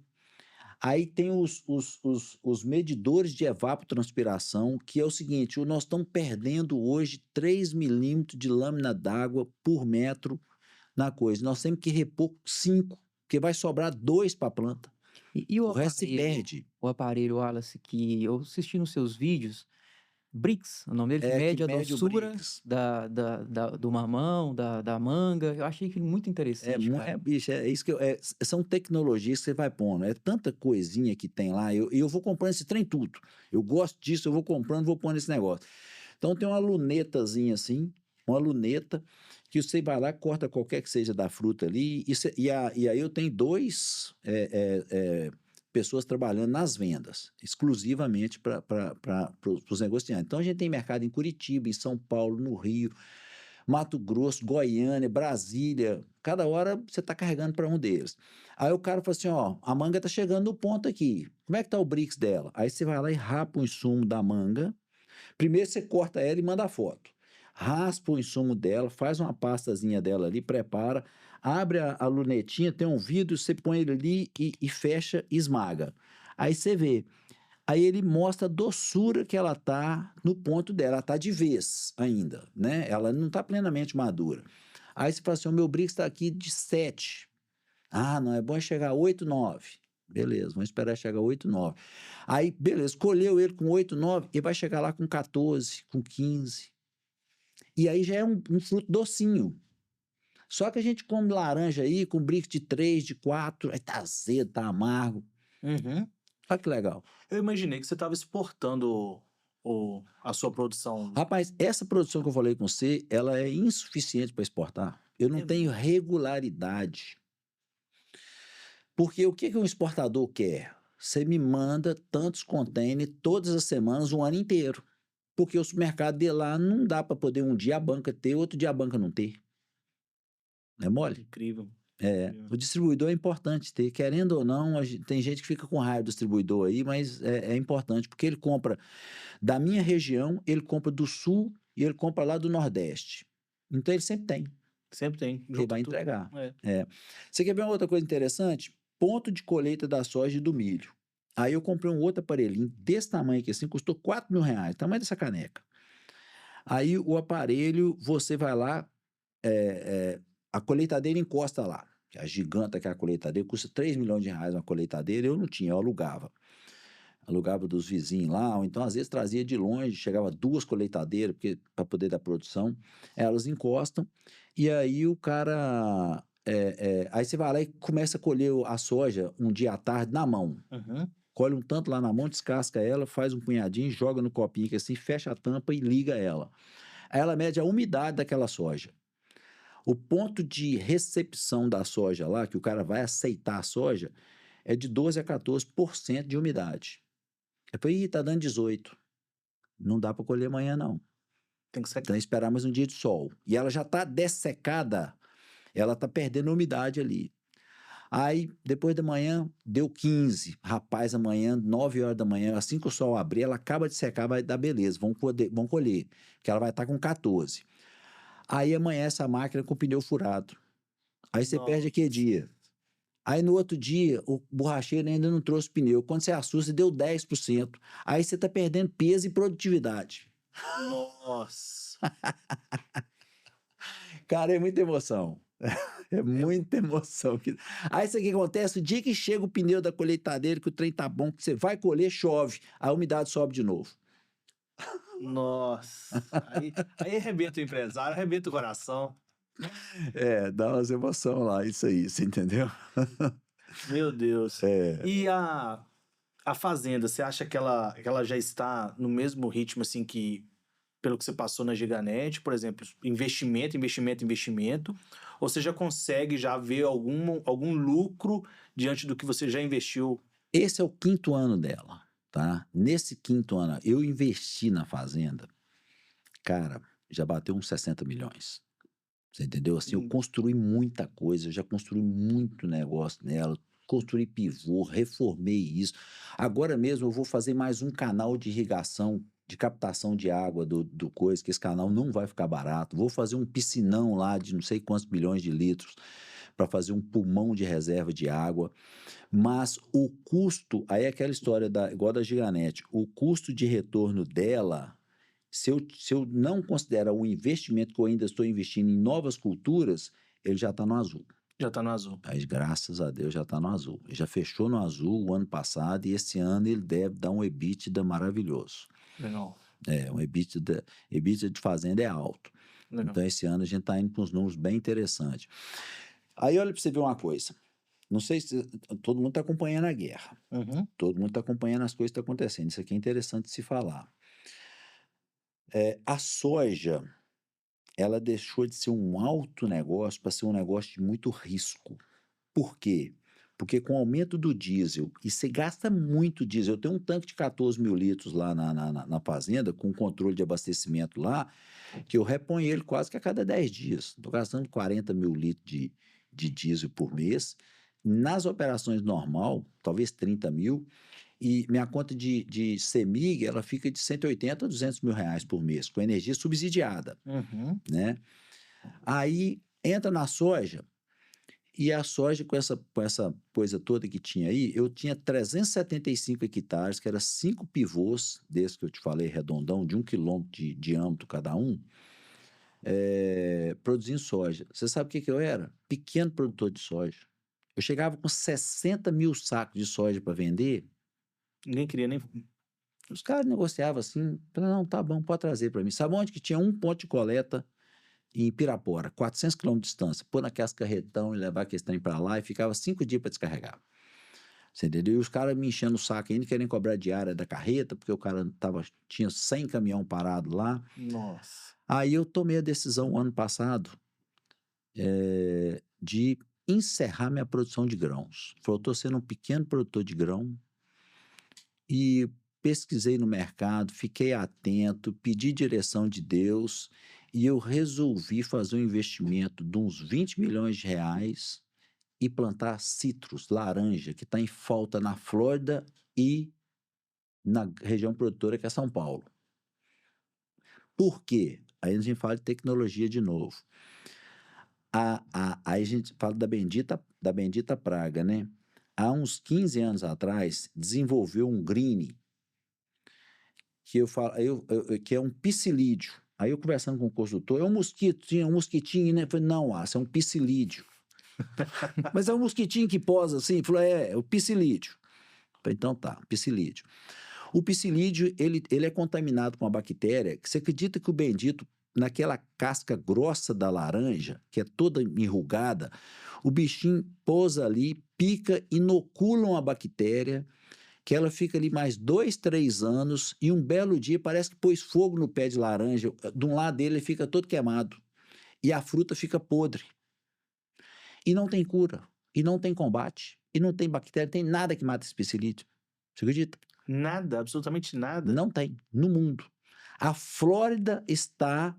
Aí tem os medidores de evapotranspiração, que é o seguinte: nós estamos perdendo hoje 3 milímetros de lâmina d'água por metro na coisa. Nós temos que repor 5, porque vai sobrar 2 para a planta. E O resto se perde. o aparelho, Wallace, que eu assisti nos seus vídeos, Brix, o nome dele, que É que mede a mede o doçura Brix. do mamão, da manga. Eu achei aquilo muito interessante, cara. Bicho, é isso que são tecnologias que você vai pondo. É tanta coisinha que tem lá. Eu vou comprando esse trem tudo. Eu gosto disso, eu vou comprando, vou pondo esse negócio. Então tem uma lunetazinha assim, uma luneta, que você vai lá, corta qualquer que seja da fruta ali. E aí eu tenho 2 pessoas trabalhando nas vendas, exclusivamente para os negociantes. Então a gente tem mercado em Curitiba, em São Paulo, no Rio, Mato Grosso, Goiânia, Brasília. Cada hora você está carregando para um deles. Aí o cara fala assim: ó, a manga está chegando no ponto aqui. Como é que está o Brix dela? Aí você vai lá e rapa o insumo da manga. Primeiro você corta ela e manda a foto. Raspa o insumo dela, faz uma pastazinha dela ali, prepara, abre a lunetinha, tem um vidro, você põe ele ali e fecha e esmaga. Aí você vê. Aí ele mostra a doçura que ela tá no ponto dela. Ela tá de vez ainda, né? Ela não tá plenamente madura. Aí você fala assim: o meu Brix está aqui de 7. Ah, não, é bom chegar a 8, 9. Beleza, vamos esperar chegar a 8, 9. Aí, beleza, colheu ele com 8, 9, e vai chegar lá com 14, com 15. E aí já é um fruto docinho. Só que a gente come laranja aí com Brix de 3, de 4, aí tá azedo, tá amargo. Uhum. Olha que legal. Eu imaginei que você estava exportando a sua produção. Rapaz, essa produção que eu falei com você, ela é insuficiente para exportar. Eu não É tenho mesmo? regularidade. Porque o que um exportador quer? Você me manda tantos containers todas as semanas, um ano inteiro. Porque o supermercado de lá não dá para poder um dia a banca ter, outro dia a banca não ter. Não é mole? Incrível. O distribuidor é importante ter, querendo ou não, tem gente que fica com raiva do distribuidor aí, mas é importante, porque ele compra da minha região, ele compra do sul e ele compra lá do nordeste. Então ele sempre tem, Sempre tem. ele Junta vai tudo. entregar. É. Você quer ver uma outra coisa interessante? Ponto de colheita da soja e do milho. Aí eu comprei um outro aparelhinho desse tamanho aqui assim, custou R$ 4.000, tamanho dessa caneca. Aí o aparelho, você vai lá, a colheitadeira encosta lá. A giganta que é a colheitadeira, custa R$ 3 milhões uma colheitadeira, eu não tinha, eu alugava. Alugava dos vizinhos lá, ou então às vezes trazia de longe, chegava 2 colheitadeiras para poder dar produção. Elas encostam, e aí o cara. Aí você vai lá e começa a colher a soja um dia à tarde na mão. Uhum. Colhe um tanto lá na mão, descasca ela, faz um punhadinho, joga no copinho que assim, fecha a tampa e liga ela. Aí ela mede a umidade daquela soja. O ponto de recepção da soja lá, que o cara vai aceitar a soja, é de 12 a 14% de umidade. Eu falei: tá dando 18. Não dá para colher amanhã, não. Tem que secar. Então, esperar mais um dia de sol. E ela já tá dessecada, ela tá perdendo umidade ali. Aí, depois da manhã, deu 15. Rapaz, amanhã, 9 horas da manhã, assim que o sol abrir, ela acaba de secar, vai dar beleza, vão colher, porque ela vai estar com 14. Aí amanhece a máquina com o pneu furado. Aí você perde aquele dia. Aí no outro dia, o borracheiro ainda não trouxe pneu. Quando você assusta, deu 10%. Aí você está perdendo peso e produtividade. Nossa. Cara, é muita emoção. É muita emoção. Aí isso aqui acontece, o dia que chega o pneu da colheitadeira, que o trem tá bom, que você vai colher, chove, a umidade sobe de novo. Nossa. Aí arrebenta o empresário, arrebenta o coração. Dá umas emoções lá, isso aí, você entendeu? Meu Deus. E a fazenda, você acha que ela já está no mesmo ritmo, assim, que pelo que você passou na Giganet, por exemplo, investimento, ou você já consegue já ver algum lucro diante do que você já investiu Esse é o 5º ano dela, tá? Nesse 5º ano, eu investi na fazenda, cara, já bateu uns 60 milhões. Você entendeu? Assim, eu Hum. construí muita coisa, eu já construí muito negócio nela, construí pivô, reformei isso. Agora mesmo eu vou fazer mais um canal de irrigação, de captação de água do coisa, que esse canal não vai ficar barato. Vou fazer um piscinão lá de não sei quantos milhões de litros para fazer um pulmão de reserva de água. Mas o custo, aí é aquela história igual da Giganet, o custo de retorno dela, se eu não considerar o investimento que eu ainda estou investindo em novas culturas, ele já está no azul. Já tá no azul. Aí, graças a Deus, já está no azul. Ele já fechou no azul o ano passado e esse ano ele deve dar um EBITDA maravilhoso. Legal. Um EBITDA de fazenda é alto. Legal. Então, esse ano a gente está indo com uns números bem interessantes. Aí, olha para você ver uma coisa. Não sei se todo mundo está acompanhando a guerra. Uhum. Todo mundo está acompanhando as coisas que estão acontecendo. Isso aqui é interessante de se falar. A soja, ela deixou de ser um alto negócio para ser um negócio de muito risco. Por quê? Porque com o aumento do diesel, e você gasta muito diesel, eu tenho um tanque de 14 mil litros lá na fazenda, com controle de abastecimento lá, que eu reponho ele quase que a cada 10 dias. Estou gastando 40 mil litros de diesel por mês. Nas operações normal, talvez 30 mil, e minha conta de CEMIG, ela fica de 180 a 200 mil reais por mês, com energia subsidiada, Uhum. né? Aí entra na soja, e a soja com essa coisa toda que tinha aí, eu tinha 375 hectares, que era 5 pivôs, desses que eu te falei, redondão, de 1 quilômetro de diâmetro cada um, produzindo soja. Você sabe o que eu era? Pequeno produtor de soja. Eu chegava com 60 mil sacos de soja para vender. Ninguém queria nem. Os caras negociavam assim, falaram, não, tá bom, pode trazer para mim. Sabe onde que tinha um ponto de coleta? Em Pirapora, 400 quilômetros de distância. Pôr naquelas carretão e levar aquele trem para lá e ficava 5 dias para descarregar. Você entendeu? E os caras me enchendo o saco ainda, querendo cobrar diária da carreta, porque o cara tinha 100 caminhão parado lá. Nossa. Aí eu tomei a decisão, ano passado, de encerrar minha produção de grãos. Falei, eu estou sendo um pequeno produtor de grão e pesquisei no mercado, fiquei atento, pedi direção de Deus e eu resolvi fazer um investimento de uns 20 milhões de reais e plantar citros, laranja, que está em falta na Flórida e na região produtora que é São Paulo. Por quê? Aí a gente fala de tecnologia de novo. Aí a gente fala da bendita praga, né? Há uns 15 anos atrás, desenvolveu um green, que eu falo, que é um piscilídeo. Aí eu conversando com o consultor, é um mosquito, tinha um mosquitinho, né? Eu falei, não, é um piscilídeo. Mas é um mosquitinho que posa assim? Ele falou, é o piscilídeo. Eu falei, então tá, piscilídeo. O piscilídeo, ele é contaminado com uma bactéria que você acredita que o bendito, naquela casca grossa da laranja, que é toda enrugada, o bichinho pousa ali, pica, inocula uma bactéria, que ela fica ali mais 2, 3 anos, e um belo dia parece que pôs fogo no pé de laranja, de um lado dele ele fica todo queimado, e a fruta fica podre. E não tem cura, e não tem combate, e não tem bactéria, não tem nada que mata esse piscilídeo. Você acredita? Nada, absolutamente nada. Não tem, no mundo. A Flórida está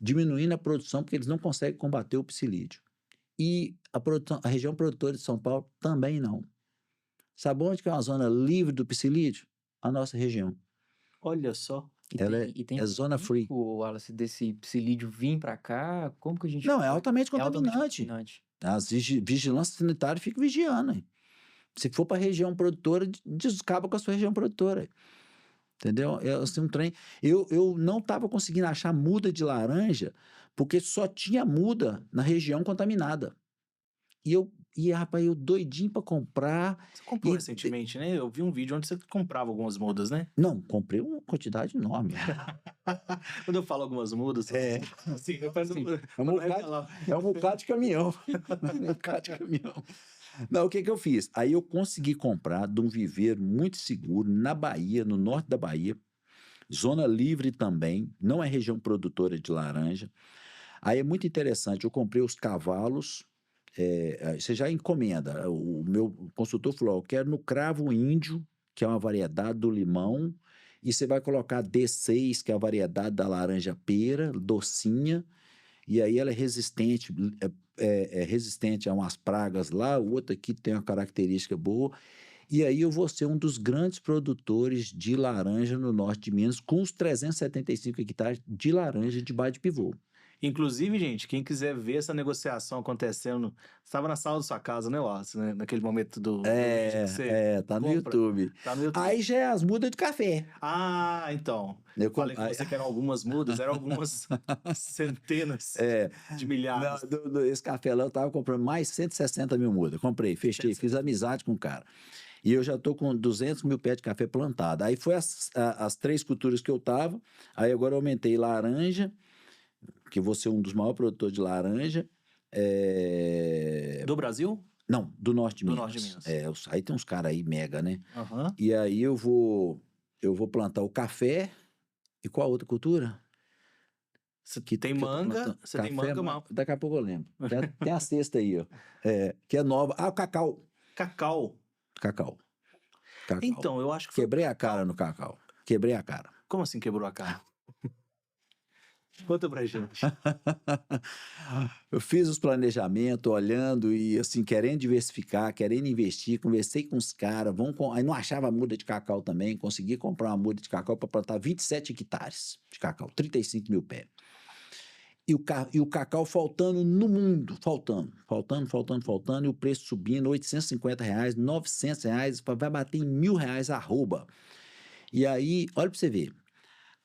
diminuindo a produção porque eles não conseguem combater o piscilídeo. E a região produtora de São Paulo também não. Sabe onde que é uma zona livre do piscilídeo? A nossa região. Olha só. Ela tem é zona free. O Wallace, desse psilídeo vir para cá, como que a gente... Não, é altamente É altamente contaminante. contaminante. As vigilância sanitária fica vigiando. Hein? Se for para a região produtora, descaba com a sua região produtora. Entendeu? Assim, um trem. Eu não estava conseguindo achar muda de laranja porque só tinha muda na região contaminada. Rapaz, eu doidinho para comprar. Você comprou recentemente, né? Eu vi um vídeo onde você comprava algumas mudas, né? Não, comprei uma quantidade enorme. Quando eu falo algumas mudas, assim, eu peço. É um bocado de caminhão. Um bocado de caminhão. Não, o que eu fiz? Aí eu consegui comprar de um viveiro muito seguro na Bahia, no norte da Bahia, zona livre também, não é região produtora de laranja. Aí é muito interessante, eu comprei os cavalos, você já encomenda. O meu consultor falou: eu quero no cravo índio, que é uma variedade do limão, e você vai colocar D6, que é a variedade da laranja pera, docinha, e aí ela é resistente, resistente a umas pragas lá, o outro aqui tem uma característica boa, e aí eu vou ser um dos grandes produtores de laranja no norte de Minas, com os 375 hectares de laranja debaixo de pivô. Inclusive, gente, quem quiser ver essa negociação acontecendo, estava na sala da sua casa, né, Wallace? Né? Naquele momento do vídeo que você Tá no compra. YouTube. Tá no YouTube. Aí já é as mudas de café. Ah, então. Eu Falei com aí- você que eram algumas mudas, eram algumas centenas de milhares. Esse café lá eu tava comprando mais 160 mil mudas. Comprei, fechei, fiz amizade com o cara. E eu já tô com 200 mil pés de café plantado. Aí foi as 3 culturas que eu tava. Aí agora eu aumentei laranja, que vou ser um dos maiores produtores de laranja. Do Brasil? Não, do norte de Do Minas. norte de Minas. Aí tem uns caras aí mega, né? Aham. E aí eu vou plantar o café. E qual a outra cultura? Você Que tem eu tô manga, plantando? você tem Café, manga, mal. daqui a pouco eu lembro. Tem a sexta aí, ó. Que é nova. Ah, o cacau. Cacau. Cacau. Então, eu acho que foi Quebrei a cacau. cara no cacau. Quebrei a cara. Como assim quebrou a cara? Conta pra gente. Eu fiz os planejamentos, olhando e assim, querendo diversificar, querendo investir, conversei com os caras, aí não achava muda de cacau também, consegui comprar uma muda de cacau para plantar 27 hectares de cacau, 35 mil pés. E o cacau faltando no mundo, faltando, e o preço subindo, R$850, R$900, vai bater em R$1.000 arroba. E aí, olha para você ver,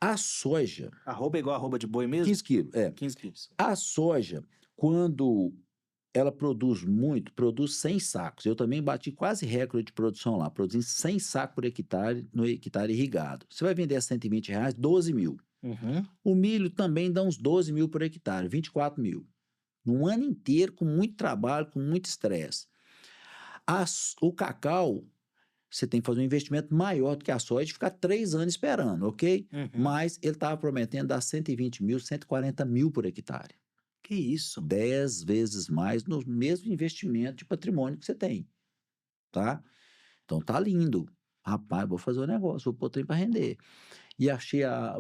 a soja... Arroba é igual arroba de boi mesmo? 15 quilos, 15 quilos. A soja, quando ela produz muito, produz 100 sacos. Eu também bati quase recorde de produção lá, produzindo 100 sacos por hectare, no hectare irrigado. Você vai vender a R$120, 12 mil. Uhum. O milho também dá uns 12 mil por hectare, 24 mil. Num ano inteiro, com muito trabalho, com muito estresse. O cacau, você tem que fazer um investimento maior do que a soja e ficar 3 anos esperando, ok? Uhum. Mas ele estava prometendo dar 120 mil, 140 mil por hectare. Que isso? 10 vezes mais no mesmo investimento de patrimônio que você tem, tá? Então tá lindo. Rapaz, vou fazer o negócio, vou pôr o trem para render. E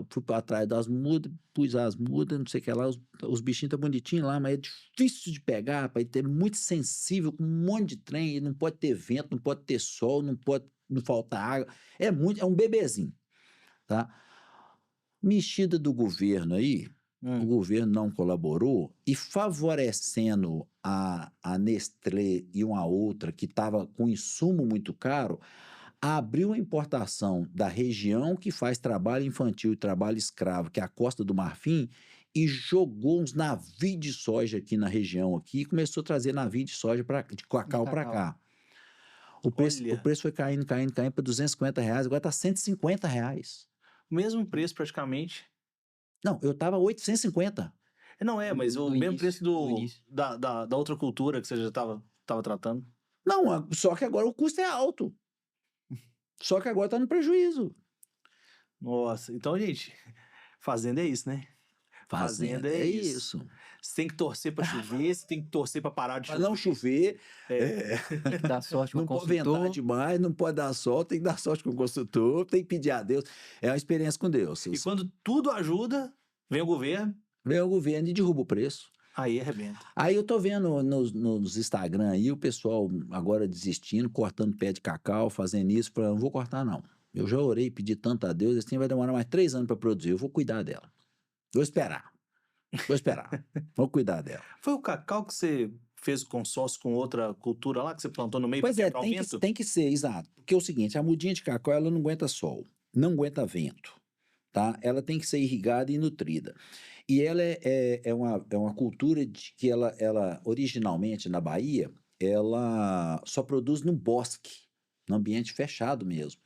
fui para trás das mudas, pus as mudas, não sei o que lá, os bichinhos tá bonitinhos lá, mas é difícil de pegar, para ele é muito sensível, com um monte de trem, ele não pode ter vento, não pode ter sol, não faltar água, é um bebezinho, tá? Mexida do governo aí, o governo não colaborou e favorecendo a Nestlé e uma outra que estava com insumo muito caro, abriu a importação da região que faz trabalho infantil e trabalho escravo, que é a Costa do Marfim, e jogou uns navios de soja aqui na região aqui, e começou a trazer navio de soja de cacau para cá. O preço foi caindo para R$250, agora está R$150. Mesmo preço praticamente. Não, eu estava 850. Não mas o Do mesmo início, preço do início. da outra cultura que você já estava tratando. Não, só que agora o custo é alto. Só que agora está no prejuízo. Nossa, então, gente, fazenda é isso, né? Fazenda é isso. Você tem que torcer para chover, você tem que torcer para parar de Para chover. não chover, Tem que dar sorte com o não pode consultor. ventar demais, não pode dar sorte, tem que dar sorte com o consultor, tem que pedir a Deus. É uma experiência com Deus. E quando tudo ajuda, vem o governo. Vem o governo e derruba o preço. Aí arrebenta. Aí eu tô vendo nos Instagram aí o pessoal agora desistindo, cortando pé de cacau, fazendo isso, falando, não vou cortar não. Eu já orei, pedi tanto a Deus, assim vai demorar mais 3 anos para produzir, eu vou cuidar dela. Vou esperar. Vou cuidar dela. Foi o cacau que você fez o consórcio com outra cultura lá, que você plantou no meio Pois para é, quebrar o vento? tem que ser, exato. Porque é o seguinte, a mudinha de cacau, ela não aguenta sol, não aguenta vento, tá? Ela tem que ser irrigada e nutrida. E ela é uma cultura que ela, originalmente, na Bahia, ela só produz no bosque, no ambiente fechado mesmo.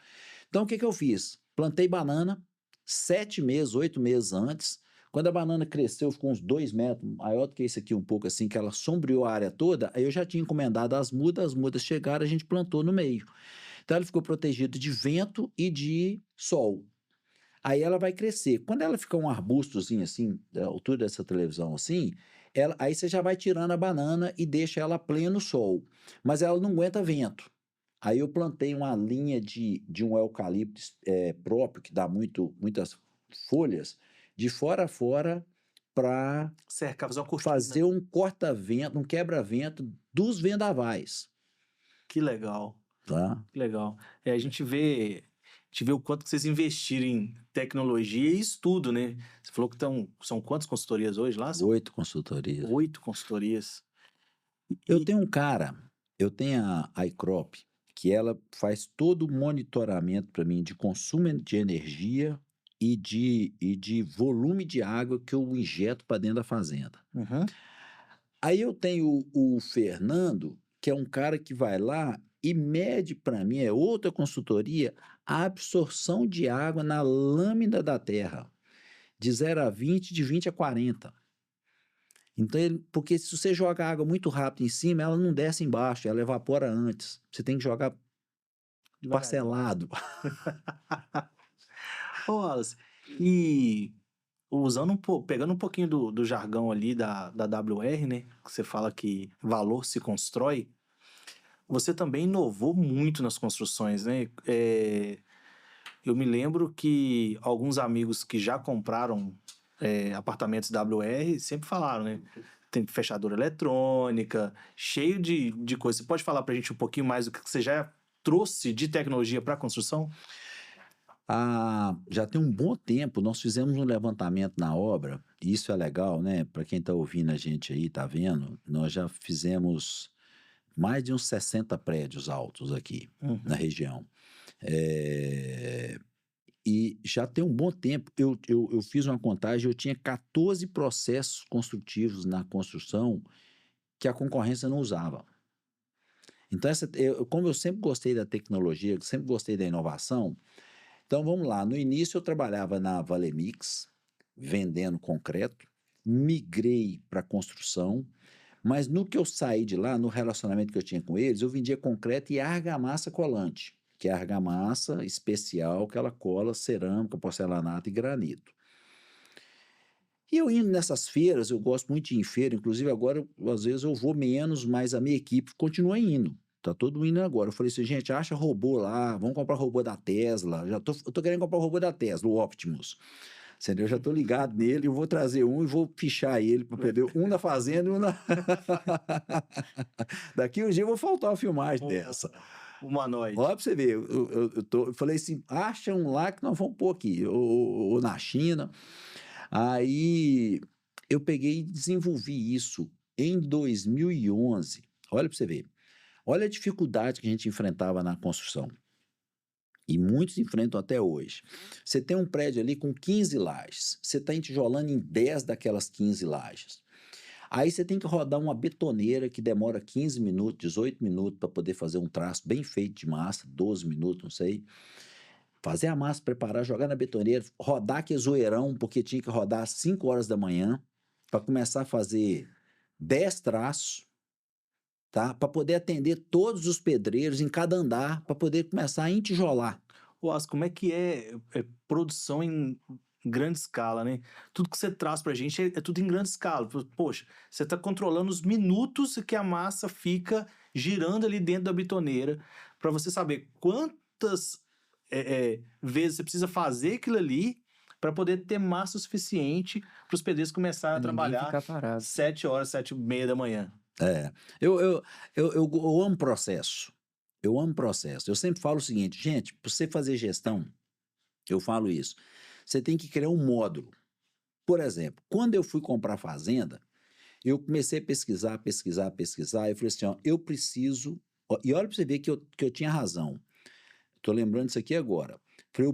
Então, o que eu fiz? Plantei banana 7 meses, 8 meses antes. Quando a banana cresceu, ficou uns 2 metros, maior do que esse aqui um pouco assim, que ela sombreou a área toda, aí eu já tinha encomendado as mudas chegaram, a gente plantou no meio. Então ela ficou protegida de vento e de sol. Aí ela vai crescer. Quando ela ficar um arbustozinho assim, da altura dessa televisão assim, Aí você já vai tirando a banana e deixa ela a pleno sol, mas ela não aguenta vento. Aí eu plantei uma linha de um eucalipto próprio, que dá muitas folhas, de fora a fora, para Cercar, fazer uma cortina. fazer um corta-vento, um quebra-vento dos vendavais, Que legal, tá? que legal. A gente vê o quanto que vocês investiram em tecnologia e estudo, né? Você falou que são quantas consultorias hoje lá? São 8 consultorias. 8 consultorias. Eu tenho a iCrop, que ela faz todo o monitoramento para mim de consumo de energia e de volume de água que eu injeto para dentro da fazenda. Uhum. Aí eu tenho o Fernando, que é um cara que vai lá e mede para mim, é outra consultoria, a absorção de água na lâmina da terra, de 0 a 20, de 20 a 40. Então, porque se você joga água muito rápido em cima, ela não desce embaixo, ela evapora antes. Você tem que jogar parcelado. Ô, Wallace, e pegando um pouquinho do jargão ali da WR, né? Que você fala que valor se constrói. Você também inovou muito nas construções, né? Eu me lembro que alguns amigos que já compraram apartamentos WR sempre falaram, né? Tem fechadura eletrônica, cheio de coisa. Você pode falar pra gente um pouquinho mais do que você já trouxe de tecnologia para a construção? Já tem um bom tempo, nós fizemos um levantamento na obra, e isso é legal, né? Para quem está ouvindo a gente aí, tá vendo? Nós já fizemos mais de uns 60 prédios altos aqui na região. E já tem um bom tempo, eu fiz uma contagem, eu tinha 14 processos construtivos na construção que a concorrência não usava. Então, como eu sempre gostei da tecnologia, sempre gostei da inovação, então vamos lá, no início eu trabalhava na Valemix, vendendo concreto, migrei para construção, mas no que eu saí de lá, no relacionamento que eu tinha com eles, eu vendia concreto e argamassa colante, que é a argamassa especial que ela cola cerâmica, porcelanato e granito. E eu indo nessas feiras, eu gosto muito de ir em feira, inclusive agora, às vezes eu vou menos, mas a minha equipe continua indo. Tá todo mundo indo agora. Eu falei assim, gente, acha robô lá, vamos comprar robô da Tesla. Eu tô querendo comprar o robô da Tesla, o Optimus. Entendeu? Eu já tô ligado nele, eu vou trazer um e vou fichar ele para perder um na fazenda e um na... Daqui um dia eu vou faltar uma filmagem dessa. Humanoide. Olha para você ver, eu falei assim, acha um lá que nós vamos pôr aqui, ou na China. Aí eu peguei e desenvolvi isso em 2011. Olha para você ver. Olha a dificuldade que a gente enfrentava na construção. E muitos enfrentam até hoje. Você tem um prédio ali com 15 lajes. Você está entijolando em 10 daquelas 15 lajes. Aí você tem que rodar uma betoneira que demora 15 minutos, 18 minutos para poder fazer um traço bem feito de massa, 12 minutos, não sei. Fazer a massa, preparar, jogar na betoneira, rodar aquele zoeirão, porque tinha que rodar às 5 horas da manhã, para começar a fazer 10 traços, tá? Para poder atender todos os pedreiros em cada andar, para poder começar a entijolar. Wallace, como é que é produção em grande escala, né? Tudo que você traz pra gente é tudo em grande escala. Poxa, você tá controlando os minutos que a massa fica girando ali dentro da betoneira, para você saber quantas vezes você precisa fazer aquilo ali para poder ter massa suficiente para os pedreiros começarem a trabalhar Ficar parado. 7 horas, 7h30 da manhã. Eu amo processo. Eu amo processo. Eu sempre falo o seguinte, gente, para você fazer gestão, eu falo isso, você tem que criar um módulo. Por exemplo, quando eu fui comprar fazenda, eu comecei a pesquisar, e eu falei assim, ó, eu preciso... E olha para você ver que eu tinha razão. Estou lembrando disso aqui agora. Falei,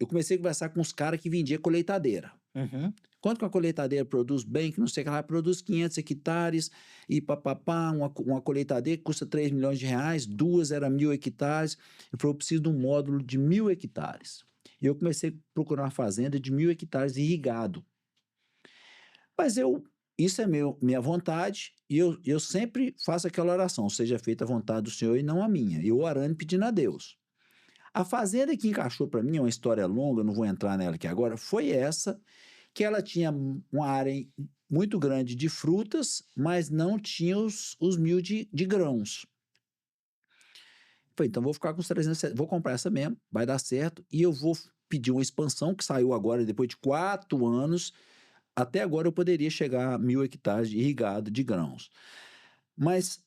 eu comecei a conversar com os caras que vendiam colheitadeira. Uhum. Quanto que a colheitadeira produz bem, que não sei o que lá, produz 500 hectares e papapá, uma colheitadeira que custa 3 milhões de reais, 2 era 1.000 hectares. Eu falei, eu preciso de um módulo de 1.000 hectares. E eu comecei a procurar uma fazenda de 1.000 hectares irrigado. Mas isso é minha vontade e eu sempre faço aquela oração, seja feita a vontade do Senhor e não a minha. Eu orando e pedindo a Deus. A fazenda que encaixou para mim, é uma história longa, eu não vou entrar nela aqui agora, foi essa que ela tinha uma área muito grande de frutas, mas não tinha os 1.000 de grãos. Falei, então vou ficar com os 300, vou comprar essa mesmo, vai dar certo, e eu vou pedir uma expansão que saiu agora depois de 4 anos. Até agora eu poderia chegar a 1.000 hectares irrigado de grãos. Mas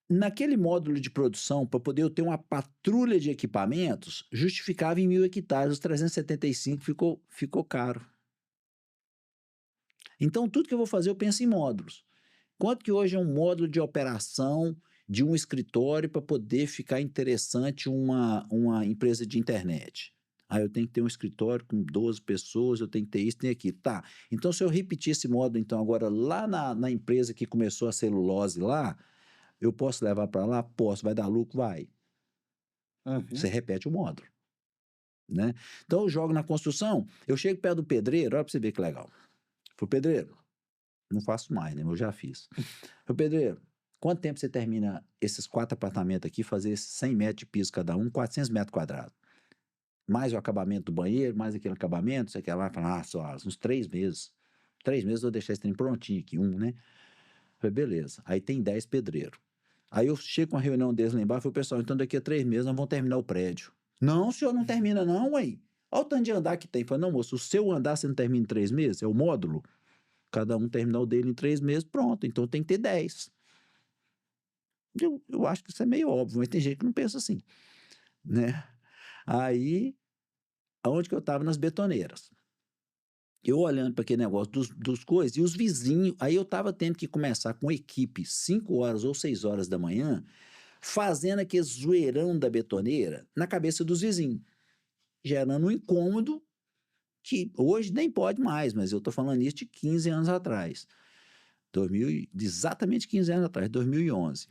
naquele módulo de produção, para poder eu ter uma patrulha de equipamentos, justificava em 1.000 hectares, os 375 ficou caro. Então, tudo que eu vou fazer, eu penso em módulos. Quanto que hoje é um módulo de operação de um escritório para poder ficar interessante uma empresa de internet? Aí eu tenho que ter um escritório com 12 pessoas, eu tenho que ter isso, tem aquilo. Tá, então se eu repetir esse módulo, então, agora lá na empresa que começou a celulose lá, eu posso levar para lá? Posso. Vai dar lucro? Vai. Você repete o módulo, né? Então eu jogo na construção, eu chego perto do pedreiro, olha para você ver que legal. Falei, pedreiro, não faço mais, né? Eu já fiz. Falei, pedreiro, quanto tempo você termina esses 4 apartamentos aqui, fazer 100 metros de piso cada um, 400 metros quadrados? Mais o acabamento do banheiro, mais aquele acabamento, você quer lá, fala, só uns 3 meses. 3 meses eu vou deixar esse trem prontinho aqui, né? Falei, beleza. Aí tem 10 pedreiros. Aí eu chego com uma reunião deles lá embaixo, falei, pessoal, então daqui a 3 meses nós vamos terminar o prédio. Não, senhor, não termina não, ué. Olha o tanto de andar que tem. Falei, não, moço, o seu andar você não termina em 3 meses? É o módulo? Cada um terminar o dele em 3 meses, pronto. Então tem que ter 10. Eu acho que isso é meio óbvio, mas tem gente que não pensa assim, né? Aí, aonde que eu estava? Nas betoneiras. Eu olhando para aquele negócio dos coisas, e os vizinhos, aí eu estava tendo que começar com equipe 5 horas ou 6 horas da manhã, fazendo aquele zoeirão da betoneira na cabeça dos vizinhos, gerando um incômodo que hoje nem pode mais, mas eu estou falando isso de 15 anos atrás. Exatamente 15 anos atrás, 2011.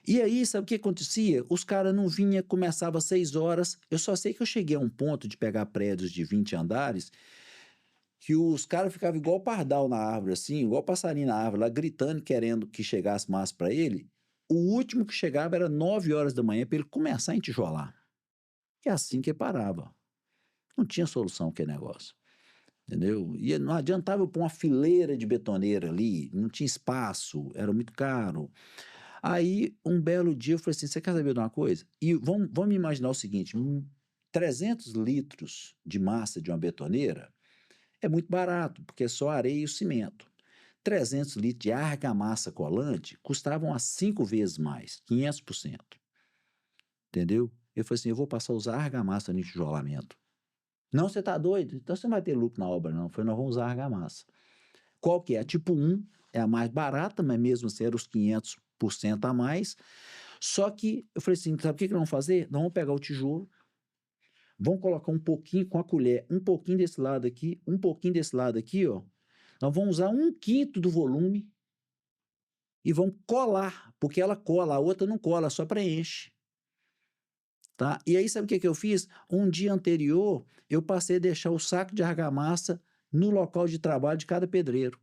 E aí, sabe o que acontecia? Os caras não vinham, começava às 6 horas. Eu só sei que eu cheguei a um ponto de pegar prédios de 20 andares que os caras ficavam igual pardal na árvore, assim, igual passarinho na árvore, lá gritando, querendo que chegasse mais para ele. O último que chegava era 9 horas da manhã para ele começar a entijolar. E é assim que ele parava. Não tinha solução aquele negócio. Entendeu? E não adiantava eu pôr uma fileira de betoneira ali, não tinha espaço, era muito caro. Aí, um belo dia, eu falei assim, você quer saber de uma coisa? E vamos imaginar o seguinte, 300 litros de massa de uma betoneira é muito barato, porque é só areia e o cimento. 300 litros de argamassa colante custavam a 5 vezes mais, 500%. Entendeu? Eu falei assim, eu vou passar a usar argamassa no tijolamento. Não, você está doido? Então você não vai ter lucro na obra, não. Eu falei, nós vamos usar argamassa. Qual que é? A tipo 1 é a mais barata, mas mesmo assim era os 500% a mais. Só que eu falei assim, sabe o que nós vamos fazer? Nós vamos pegar o tijolo, vamos colocar um pouquinho com a colher, um pouquinho desse lado aqui, um pouquinho desse lado aqui, ó. Nós vamos usar 1/5 do volume e vamos colar, porque ela cola, a outra não cola, só preenche. Tá? E aí, sabe o que eu fiz? Um dia anterior, eu passei a deixar o saco de argamassa no local de trabalho de cada pedreiro.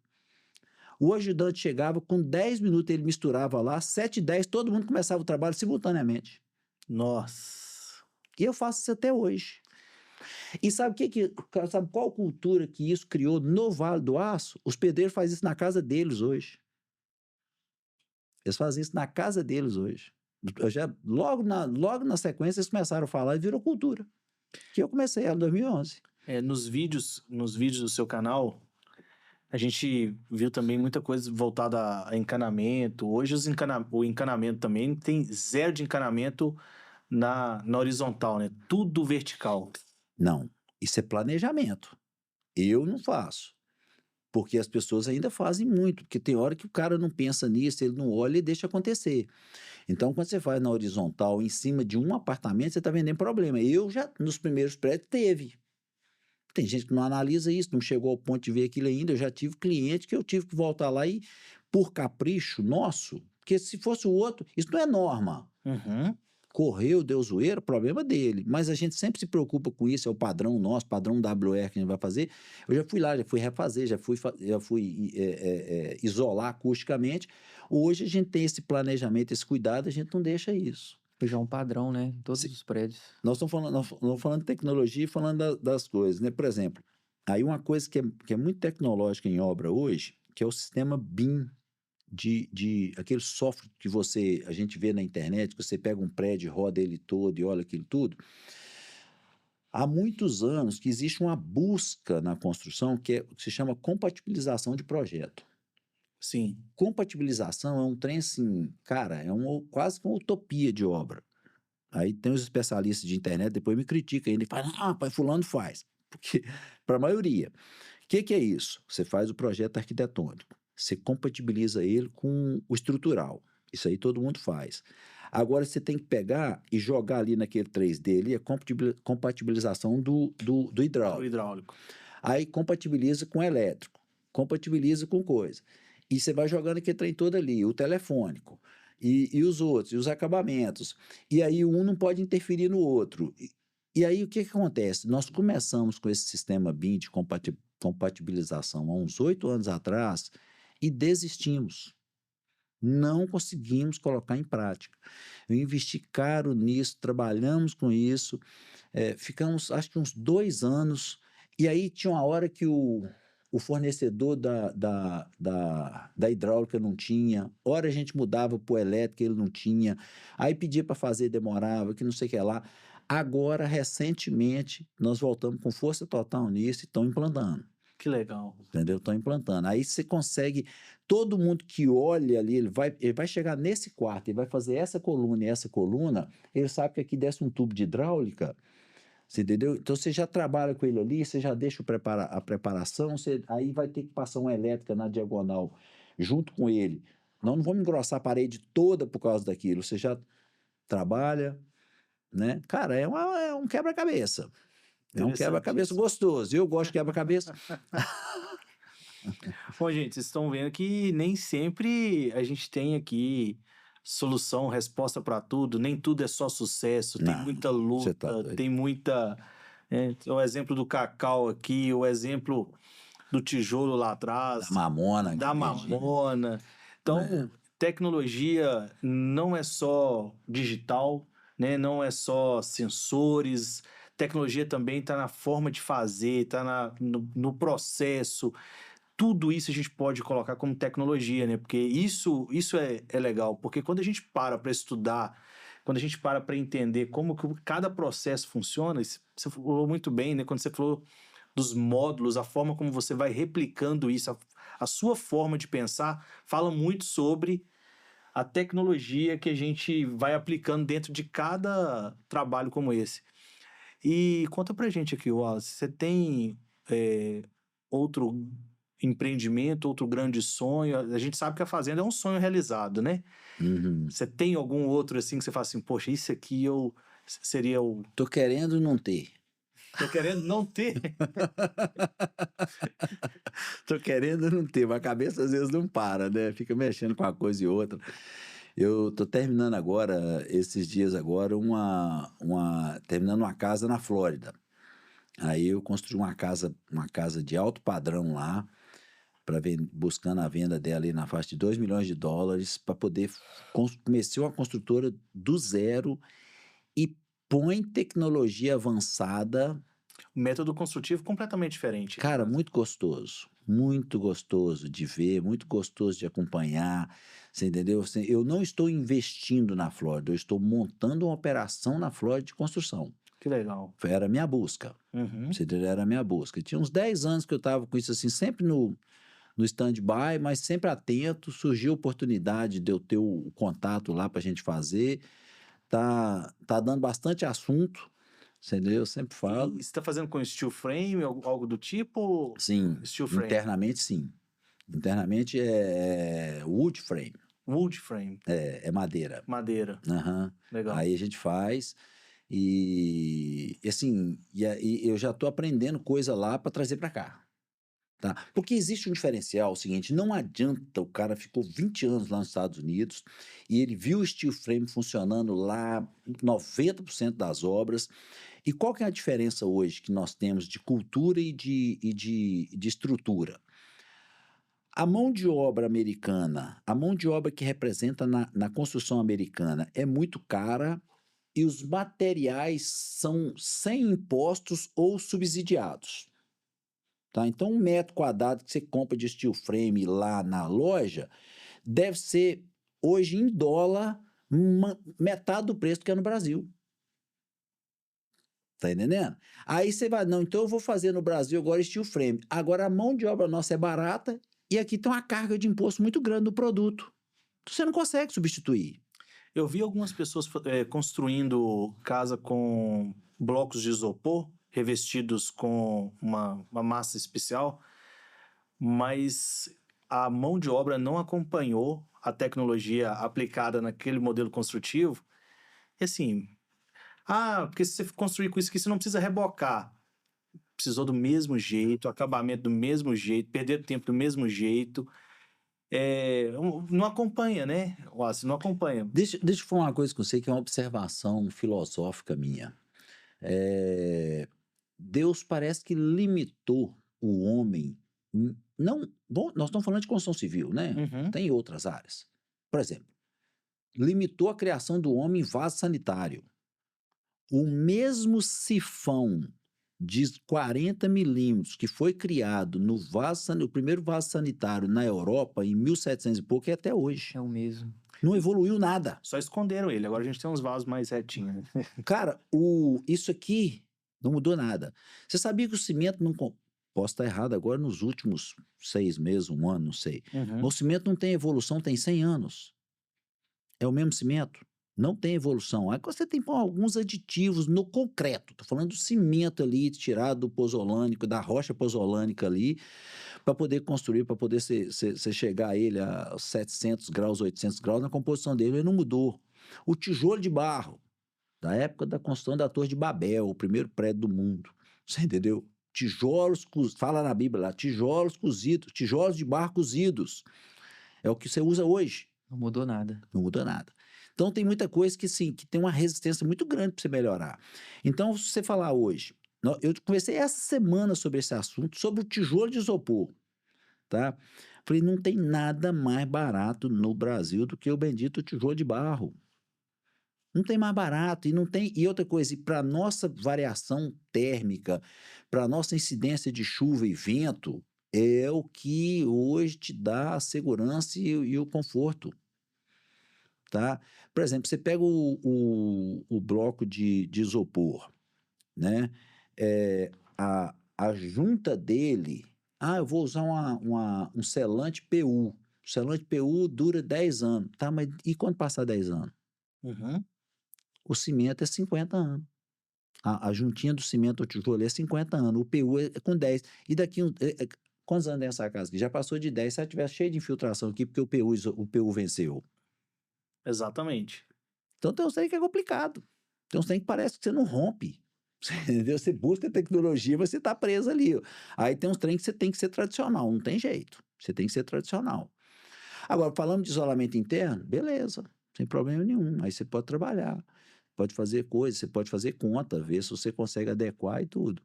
O ajudante chegava, com 10 minutos ele misturava lá, 7h10, todo mundo começava o trabalho simultaneamente. Nossa. E eu faço isso até hoje. E sabe sabe qual cultura que isso criou no Vale do Aço? Os pedreiros fazem isso na casa deles hoje. Eles fazem isso na casa deles hoje. Logo na sequência eles começaram a falar e virou cultura. Que eu comecei ela em 2011. Nos vídeos do seu canal, a gente viu também muita coisa voltada a encanamento. Hoje o encanamento também tem 0 de encanamento na horizontal, né? Tudo vertical. Não, isso é planejamento. Eu não faço. Porque as pessoas ainda fazem muito. Porque tem hora que o cara não pensa nisso, ele não olha e deixa acontecer. Então, quando você faz na horizontal, em cima de um apartamento, você está vendendo problema. Eu já, nos primeiros prédios, teve. Tem gente que não analisa isso, não chegou ao ponto de ver aquilo ainda. Eu já tive cliente que eu tive que voltar lá e, por capricho nosso, porque se fosse o outro, isso não é norma. Uhum. Correu, deu zoeira, problema dele. Mas a gente sempre se preocupa com isso, é o padrão nosso, padrão WR que a gente vai fazer. Eu já fui lá, já fui refazer, já fui isolar acusticamente. Hoje a gente tem esse planejamento, esse cuidado, a gente não deixa isso. Já é um padrão, né? Em todos os prédios. Nós estamos falando de tecnologia e falando das coisas, né? Por exemplo, Aí uma coisa que é muito tecnológica em obra hoje, que é o sistema BIM, aquele software que a gente vê na internet, que você pega um prédio, roda ele todo e olha aquilo tudo. Há muitos anos que existe uma busca na construção que se chama compatibilização de projeto. Sim. Compatibilização é um trem assim, cara, quase que uma utopia de obra. Aí tem os especialistas de internet, depois me criticam ainda e falam, pai, fulano faz. Porque, para a maioria, o que é isso? Você faz o projeto arquitetônico, você compatibiliza ele com o estrutural. Isso aí todo mundo faz. Agora você tem que pegar e jogar ali naquele 3D ali a compatibilização do O hidráulico. hidráulico. Aí compatibiliza com elétrico, compatibiliza com coisa. E você vai jogando aquele trem todo ali, o telefônico, e os outros, e os acabamentos. E aí um não pode interferir no outro. E aí o que acontece? Nós começamos com esse sistema BIM de compatibilização há uns 8 anos atrás e desistimos. Não conseguimos colocar em prática. Eu investi caro nisso, trabalhamos com isso, ficamos acho que uns 2 anos, e aí tinha uma hora que o fornecedor da hidráulica não tinha, hora a gente mudava para o elétrico, ele não tinha, aí pedia para fazer, demorava, que não sei o que lá. Agora, recentemente, nós voltamos com força total nisso e estão implantando. Que legal. Entendeu? Estão implantando. Aí você consegue, todo mundo que olha ali, ele vai chegar nesse quarto, ele vai fazer essa coluna e essa coluna, ele sabe que aqui desce um tubo de hidráulica, você entendeu? Então você já trabalha com ele ali, você já deixa a preparação, aí vai ter que passar uma elétrica na diagonal junto com ele. Não vamos engrossar a parede toda por causa daquilo, você já trabalha, né? Cara, é um quebra-cabeça. É um quebra-cabeça gostoso. Eu gosto de quebra-cabeça. Bom, gente, vocês estão vendo que nem sempre a gente tem aqui solução, resposta para tudo, nem tudo é só sucesso, tem Não, muita você tá luta, doido. tem muita. O exemplo do cacau aqui, o exemplo do tijolo lá Da atrás, mamona. da mamona. Então, tecnologia não é só digital, né? Não é só sensores. Tecnologia também está na forma de fazer, está no processo. Tudo isso a gente pode colocar como tecnologia, né? Porque isso é legal, porque quando a gente para estudar, quando a gente para entender como que cada processo funciona, você falou muito bem, né? Quando você falou dos módulos, a forma como você vai replicando isso, a sua forma de pensar, fala muito sobre a tecnologia que a gente vai aplicando dentro de cada trabalho como esse. E conta pra gente aqui, Wallace, você tem outro empreendimento, outro grande sonho? A gente sabe que a fazenda é um sonho realizado, né? Uhum. Você tem algum outro assim que você fala assim, poxa, isso aqui seria o... Tô querendo não ter. Tô querendo não ter. Tô querendo não ter, mas a cabeça às vezes não para, né? Fica mexendo com uma coisa e outra. Eu tô terminando agora, esses dias agora, terminando uma casa na Flórida. Aí eu construí uma casa de alto padrão lá, buscando a venda dela aí na faixa de $2 milhões, para poder começar uma construtora do zero e põe tecnologia avançada. Método construtivo completamente diferente. Cara, muito gostoso de ver, muito gostoso de acompanhar, você entendeu? Assim, eu não estou investindo na Flórida, eu estou montando uma operação na Flórida de construção. Que legal. Era a minha busca, Uhum. você entendeu? Era a minha busca. Tinha uns 10 anos que eu estava com isso assim, sempre no stand-by, mas sempre atento, surgiu a oportunidade de eu ter o contato lá para a gente fazer, tá dando bastante assunto, você entendeu? Eu sempre falo. E você está fazendo com steel frame, algo do tipo? Sim, Steel frame. internamente sim. Internamente é wood frame, Wood frame. é madeira. Madeira. Aham. Legal. Aí a gente faz e assim, e eu já estou aprendendo coisa lá para trazer para cá. Tá? Porque existe um diferencial, o seguinte, não adianta o cara ficou 20 anos lá nos Estados Unidos e ele viu o steel frame funcionando lá 90% das obras. E qual que é a diferença hoje que nós temos de cultura e de estrutura? A mão de obra americana, a mão de obra que representa na construção americana é muito cara e os materiais são sem impostos ou subsidiados. Tá? Então, 1 metro quadrado que você compra de steel frame lá na loja deve ser, hoje em dólar, metade do preço que é no Brasil. Tá entendendo? Aí você vai, não, então eu vou fazer no Brasil agora steel frame. Agora a mão de obra nossa é barata e aqui tem uma carga de imposto muito grande no produto. Você não consegue substituir. Eu vi algumas pessoas construindo casa com blocos de isopor revestidos com uma massa especial, mas a mão de obra não acompanhou a tecnologia aplicada naquele modelo construtivo. E assim, porque se você construir com isso aqui, você não precisa rebocar. Precisou do mesmo jeito, acabamento do mesmo jeito, perder tempo do mesmo jeito. Não acompanha, né? Você não acompanha. Deixa eu falar uma coisa com você que é uma observação filosófica minha. Deus parece que limitou o homem. Não, bom, nós estamos falando de construção civil, né? Uhum. Tem outras áreas. Por exemplo, limitou a criação do homem em vaso sanitário. O mesmo sifão de 40 milímetros que foi criado no o primeiro vaso sanitário na Europa em 1700 e pouco é até hoje. É o mesmo. Não evoluiu nada. Só esconderam ele. Agora a gente tem uns vasos mais retinhos, né? Cara, isso aqui não mudou nada. Você sabia que o cimento não... Posso estar errado agora nos últimos 6 meses, 1 ano, não sei. Uhum. Mas o cimento não tem evolução, tem 100 anos. É o mesmo cimento. Não tem evolução. Aí você tem alguns aditivos no concreto. Estou falando do cimento ali, tirado do pozolânico, da rocha pozolânica ali, para poder construir, para poder você chegar a ele a 700 graus, 800 graus, na composição dele, ele não mudou. O tijolo de barro, da época da construção da Torre de Babel, o primeiro prédio do mundo. Você entendeu? Tijolos, fala na Bíblia lá, tijolos cozidos, tijolos de barro cozidos. É o que você usa hoje. Não mudou nada. Não mudou nada. Então tem muita coisa que sim, que tem uma resistência muito grande para você melhorar. Então, se você falar hoje, eu conversei essa semana sobre esse assunto, sobre o tijolo de isopor, tá? Falei, não tem nada mais barato no Brasil do que o bendito tijolo de barro. Não tem mais barato e não tem. E outra coisa, para nossa variação térmica, para nossa incidência de chuva e vento, é o que hoje te dá a segurança e o conforto. Tá? Por exemplo, você pega o bloco de isopor, né? A junta dele, eu vou usar um selante PU. O selante PU dura 10 anos. Tá, mas e quando passar 10 anos? Uhum. O cimento é 50 anos. A juntinha do cimento ao tijolo é 50 anos. O PU é com 10. E daqui quantos anos tem essa casa aqui? Já passou de 10. Se ela estiver cheia de infiltração aqui, porque o PU venceu. Exatamente. Então tem uns trem que é complicado. Tem uns trem que parece que você não rompe. Entendeu? Você busca tecnologia, mas você está preso ali. Aí tem uns trem que você tem que ser tradicional. Não tem jeito. Você tem que ser tradicional. Agora, falando de isolamento interno, beleza. Sem problema nenhum. Aí você pode trabalhar. Pode fazer coisas. Você pode fazer conta. Ver se você consegue adequar e tudo.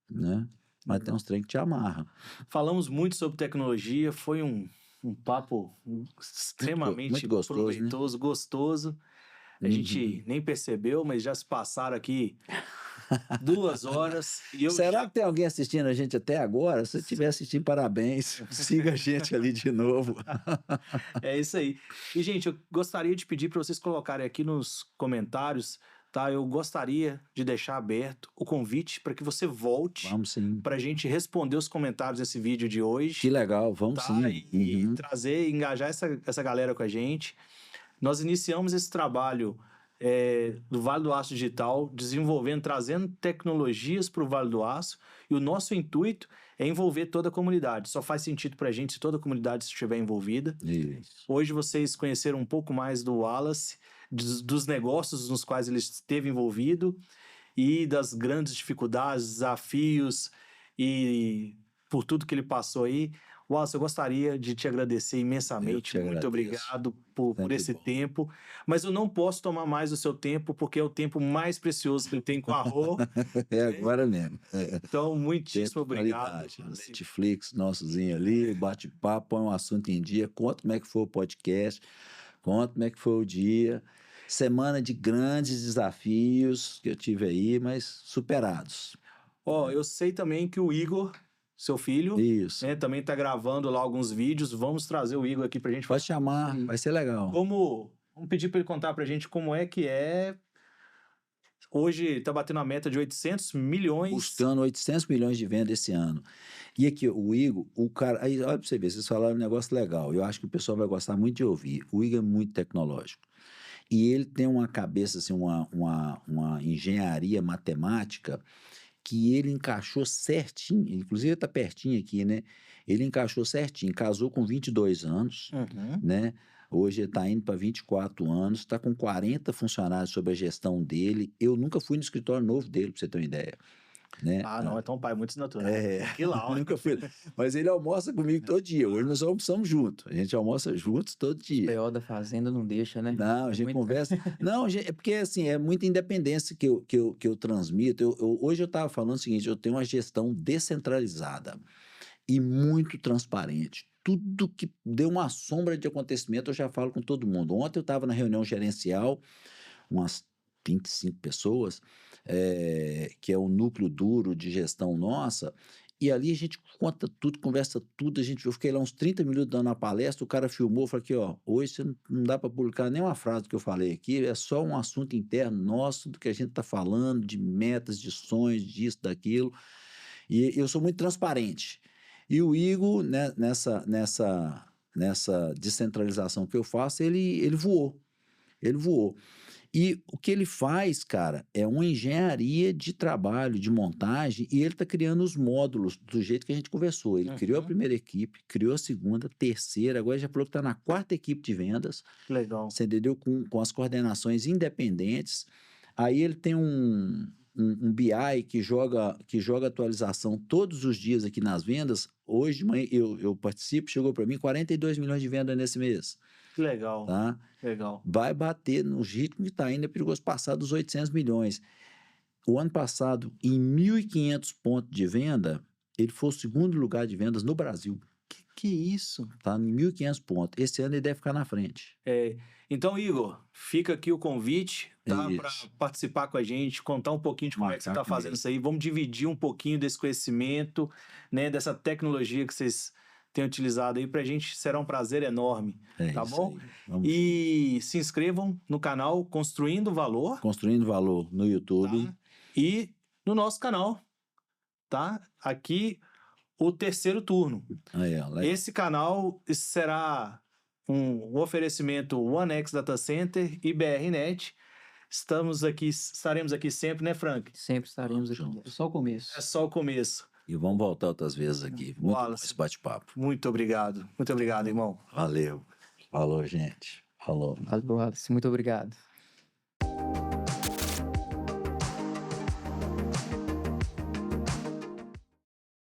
Né? Mas tem uns trem que te amarra. Falamos muito sobre tecnologia. Foi um papo extremamente muito gostoso, proveitoso, né? Gostoso. A gente nem percebeu, mas já se passaram aqui 2 horas. E Será que tem alguém assistindo a gente até agora? Se você estiver assistindo, parabéns. Siga a gente ali de novo. É isso aí. E, gente, eu gostaria de pedir para vocês colocarem aqui nos comentários, tá? Eu gostaria de deixar aberto o convite para que você volte. Vamos sim. Para a gente responder os comentários desse vídeo de hoje. Que legal, vamos sim. E trazer, engajar essa galera com a gente. Nós iniciamos esse trabalho do Vale do Aço Digital, desenvolvendo, trazendo tecnologias para o Vale do Aço, e o nosso intuito é envolver toda a comunidade. Só faz sentido para a gente se toda a comunidade estiver envolvida. Isso. Hoje vocês conheceram um pouco mais do Wallace, dos negócios nos quais ele esteve envolvido e das grandes dificuldades, desafios e por tudo que ele passou aí. Wallace, eu gostaria de te agradecer imensamente. Muito obrigado por esse tempo. Mas eu não posso tomar mais o seu tempo, porque é o tempo mais precioso que eu tenho com a Rô. É agora mesmo. Então, muitíssimo obrigado. Netflix, nossozinho ali, bate-papo, põe um assunto em dia, conta como é que foi o podcast, conta como é que foi o dia. Semana de grandes desafios que eu tive aí, mas superados. Eu sei também que o Igor seu filho, Isso. né? Também está gravando lá alguns vídeos. Vamos trazer o Igor aqui para a gente Pode chamar, Sim. vai ser legal. Vamos pedir para ele contar para a gente como é que é. Hoje está batendo a meta de 800 milhões. Buscando 800 milhões de vendas esse ano. E aqui, o Igor, o cara... Aí, olha para você ver, vocês falaram um negócio legal. Eu acho que o pessoal vai gostar muito de ouvir. O Igor é muito tecnológico. E ele tem uma cabeça, assim, uma engenharia matemática que ele encaixou certinho. Inclusive, ele está pertinho aqui, né? Ele encaixou certinho. Casou com 22 anos, Uhum. né? Hoje ele está indo para 24 anos, está com 40 funcionários sob a gestão dele. Eu nunca fui no escritório novo dele, para você ter uma ideia. Né? Ah, não, então o pai é muito natural. É, Que lá, ó. nunca fui. Mas ele almoça comigo todo dia. Hoje nós almoçamos juntos. A gente almoça juntos todo dia. PO da fazenda não deixa, né? Não, a É gente muito- conversa. Não, é porque assim, é muita independência que eu transmito. Hoje eu estava falando o seguinte: eu tenho uma gestão descentralizada e muito transparente. Tudo que deu uma sombra de acontecimento, eu já falo com todo mundo. Ontem eu estava na reunião gerencial, umas 25 pessoas, que é o núcleo duro de gestão nossa, e ali a gente conta tudo, conversa tudo. Eu fiquei lá uns 30 minutos dando uma palestra, o cara filmou, falou aqui, ó, hoje você não dá para publicar nenhuma frase que eu falei aqui, é só um assunto interno nosso, do que a gente está falando, de metas, de sonhos, disso, daquilo. E eu sou muito transparente. E o Igor, né, nessa descentralização que eu faço, ele voou. Ele voou. E o que ele faz, cara, é uma engenharia de trabalho, de montagem, e ele está criando os módulos do jeito que a gente conversou. Ele criou a Uhum. primeira equipe, criou a segunda, terceira, agora já falou que está na quarta equipe de vendas, Legal. você entendeu? Com as coordenações independentes. Aí ele tem um BI que joga atualização todos os dias aqui nas vendas. Hoje de manhã eu participo, chegou para mim 42 milhões de vendas nesse mês, Que legal. tá? Legal. Vai bater no ritmo que está indo, é perigoso passar dos 800 milhões. O ano passado, em 1.500 pontos de venda, ele foi o segundo lugar de vendas no Brasil, Que isso? tá? Em 1.500 pontos. Esse ano ele deve ficar na frente. Então, Igor, fica aqui o convite, tá? Para Isso. participar com a gente, contar um pouquinho de como é que você Marcar está fazendo comigo. isso aí. Vamos dividir um pouquinho desse conhecimento, né? Dessa tecnologia que vocês têm utilizado aí. Para a gente será um prazer enorme, tá Isso bom? aí. Vamos E se inscrevam no canal Construindo Valor, construindo valor no YouTube. tá? E no nosso canal, tá? Aqui o terceiro turno. Aí, ó, legal. Esse canal será um oferecimento OneX Data Center e BRnet. Estaremos aqui sempre, né, Frank? Sempre estaremos aqui. Juntos. É só o começo. É só o começo. E vamos voltar outras vezes aqui. Muito bom Wallace. esse bate-papo. Muito obrigado. Muito obrigado, irmão. Valeu. Falou, gente. Falou. Muito obrigado.